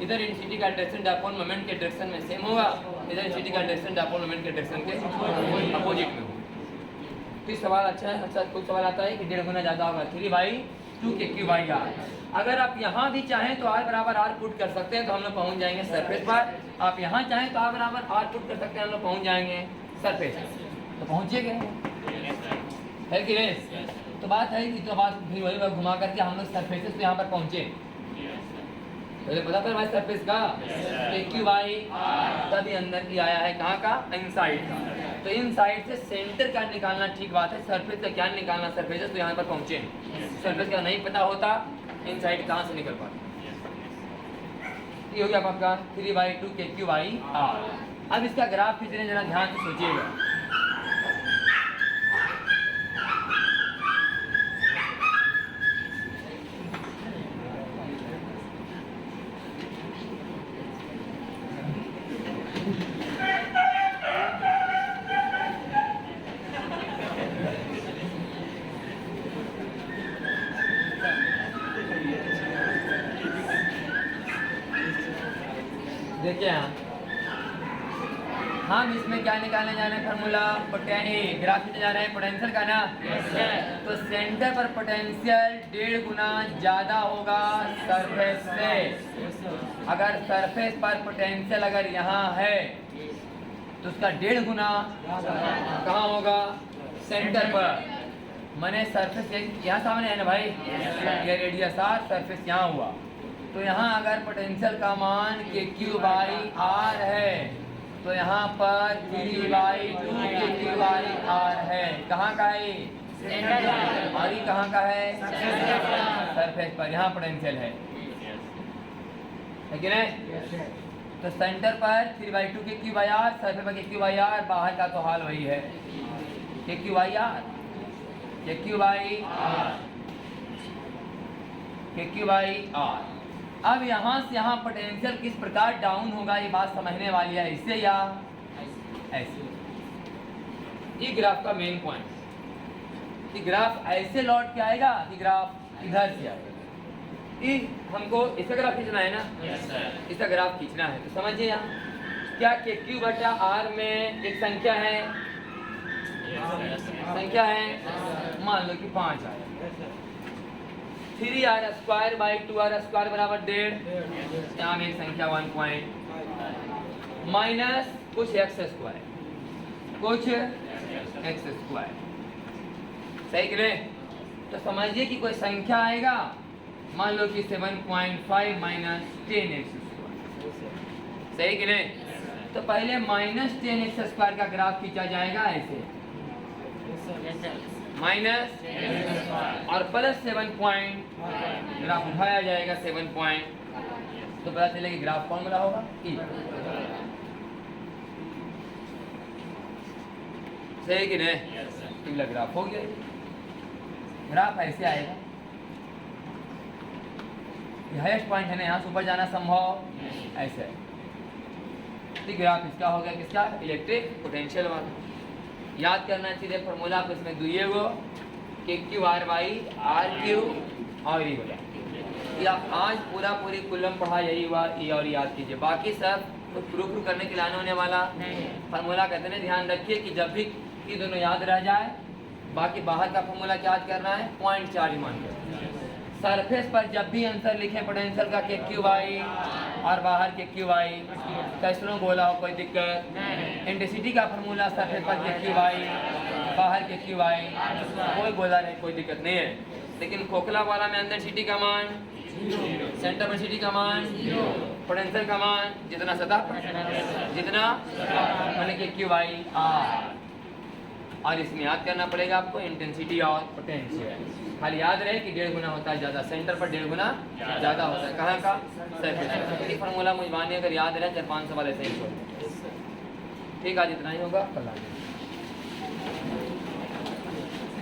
इधर इंटेंसिटी का डायरेक्शन डायपोल मोमेंट के डायरेक्शन में सेम होगा, इधर इंटेंसिटी का डायरेक्शन डायपोल मोमेंट के डायरेक्शन के अपोजिट में होगा। तो इस सवाल अच्छा है, अच्छा कोई सवाल आता है कि 1.5 गुना ज़्यादा होगा 3/2 के क्यू बाई आर। अगर आप यहाँ भी चाहें तो आर बराबर आर पुट कर सकते हैं तो हम लोग पहुँच जाएंगे सरफेस पर। आप यहाँ चाहें तो आर बराबर आर पुट कर सकते हैं, हम लोग पहुँच जाएंगे सरफेस पर। तो पहुँचे गए है कि नहीं? तो बात है कि तो बात फिर वही बात घुमा करके हम लोग सरफेस पे यहाँ पर पहुँचे। पहले पता था हमारे सरफेस का क्यू बाई तभी अंदर की आया है, कहाँ का? इनसाइड का। तो इनसाइड से सेंटर का निकालना ठीक बात है, सरफेस का क्या निकालना सरफेस है, तो यहाँ पर पहुँचे। सरफेस का नहीं पता होता इनसाइड कहाँ से निकल पाता। ये हो गया आपका 3/2 के क्यू बाई आर। अब इसका ग्राफ खींचने जरा ध्यान से सोचिएगा। देखिए हम इसमें क्या निकालने जा रहे हैं? फार्मूला ग्राफ खींचने जा रहे हैं पोटेंशियल का ना। तो सेंटर पर पोटेंशियल 1.5 गुना ज्यादा होगा सरफेस से। अगर सरफेस पर पोटेंशियल अगर यहाँ है तो उसका 1.5 गुना कहाँ होगा? सेंटर पर। मैंने सरफेस यहाँ सामने है ना भाई, ये रेडियस आर, सरफेस यहाँ हुआ। तो यहाँ अगर पोटेंशियल का मान के क्यू बाई आर है तो यहाँ पर 3/2 के क्यू बाई आर है। कहाँ का है? और ये कहाँ का है? सरफेस पर। यहाँ पोटेंशियल है कि नहीं? तो सेंटर पर 3/2 के क्यू बाई आर, सरफेस पर के क्यू बाई आर, बाहर का तो हाल वही है K Q by R, K Q by R, K Q by are. अब यहाँ से यहाँ पोटेंशियल किस प्रकार डाउन होगा ये बात समझने वाली है, इससे या ऐसे। ये ग्राफ का मेन पॉइंट। ये ग्राफ ऐसे लौट के आएगा कि ग्राफ इधर से आएगा। ये हमको इसका ग्राफ खींचना है ना, इसका ग्राफ खींचना है। तो समझिए यहाँ क्या के क्यू बटा आर में एक संख्या है, संख्या है, मान लो कि 5 आया। 3r² बाई 2r² बराबर 1.5। यहाँ में संख्या 1 पॉइंट माइनस कुछ x², कुछ x²। सही कि नहीं? तो समझिए कि कोई संख्या आएगा, मान लो कि 7.5 माइनस 10x²। सही कि नहीं? तो पहले माइनस 10x² का ग्राफ खींचा जाएगा ऐसे, माइनस और प्लस 7 पॉइंट ग्राफ उठाया जाएगा 7 पॉइंट। तो पता चलेगा ग्राफ फॉर्मूला होगा ई। सही कि नहीं? ग्राफ हो गया। ग्राफ ऐसे आएगा, हाईएस्ट पॉइंट है ना, यहाँ से ऊपर जाना संभव ऐसे। तो ग्राफ इसका हो गया, किसका? इलेक्ट्रिक पोटेंशियल वाला। याद करना चाहिए फॉर्मूला आप इसमें दुइए गो K Q R by R Q और ये हो जाए। या आज पूरी कुलम पढ़ा यही हुआ, ये और याद कीजिए। बाकी सब तो प्रूफ करने के लिए आने होने वाला फार्मूला कहते हैं। ध्यान रखिए कि जब भी ये दोनों याद रह जाए, बाकी बाहर का फार्मूला क्या याद करना है? 0.4 मान कर। सरफेस पर जब भी आंसर लिखे पोटेंशियल का के क्यू बाई और बाहर के क्यू बाई, कैसरों बोला हो कोई दिक्कत? इंटेंसिटी का फार्मूला सरफेस पर के क्यू बाई, बाहर के क्यू बाई, कोई बोला नहीं, कोई दिक्कत नहीं है। लेकिन खोखला वाला में अंदर सिटी का मान, सेंटर पर सिटी का मान, पोटेंशियल का मान जितना सतह पर, जितना मैंने के क्यू बाई आर। और इसमें याद करना पड़ेगा आपको इंटेंसिटी और पोटेंशियल। खाली याद रहे कि 1.5 गुना होता है ज़्यादा, सेंटर पर 1.5 गुना ज़्यादा होता है। कहाँ का? सरफेस। ये फार्मूला मुझे मानिए अगर याद रहे 4-5 सवाल ऐसे ही छोड़। ठीक, आज इतना ही होगा।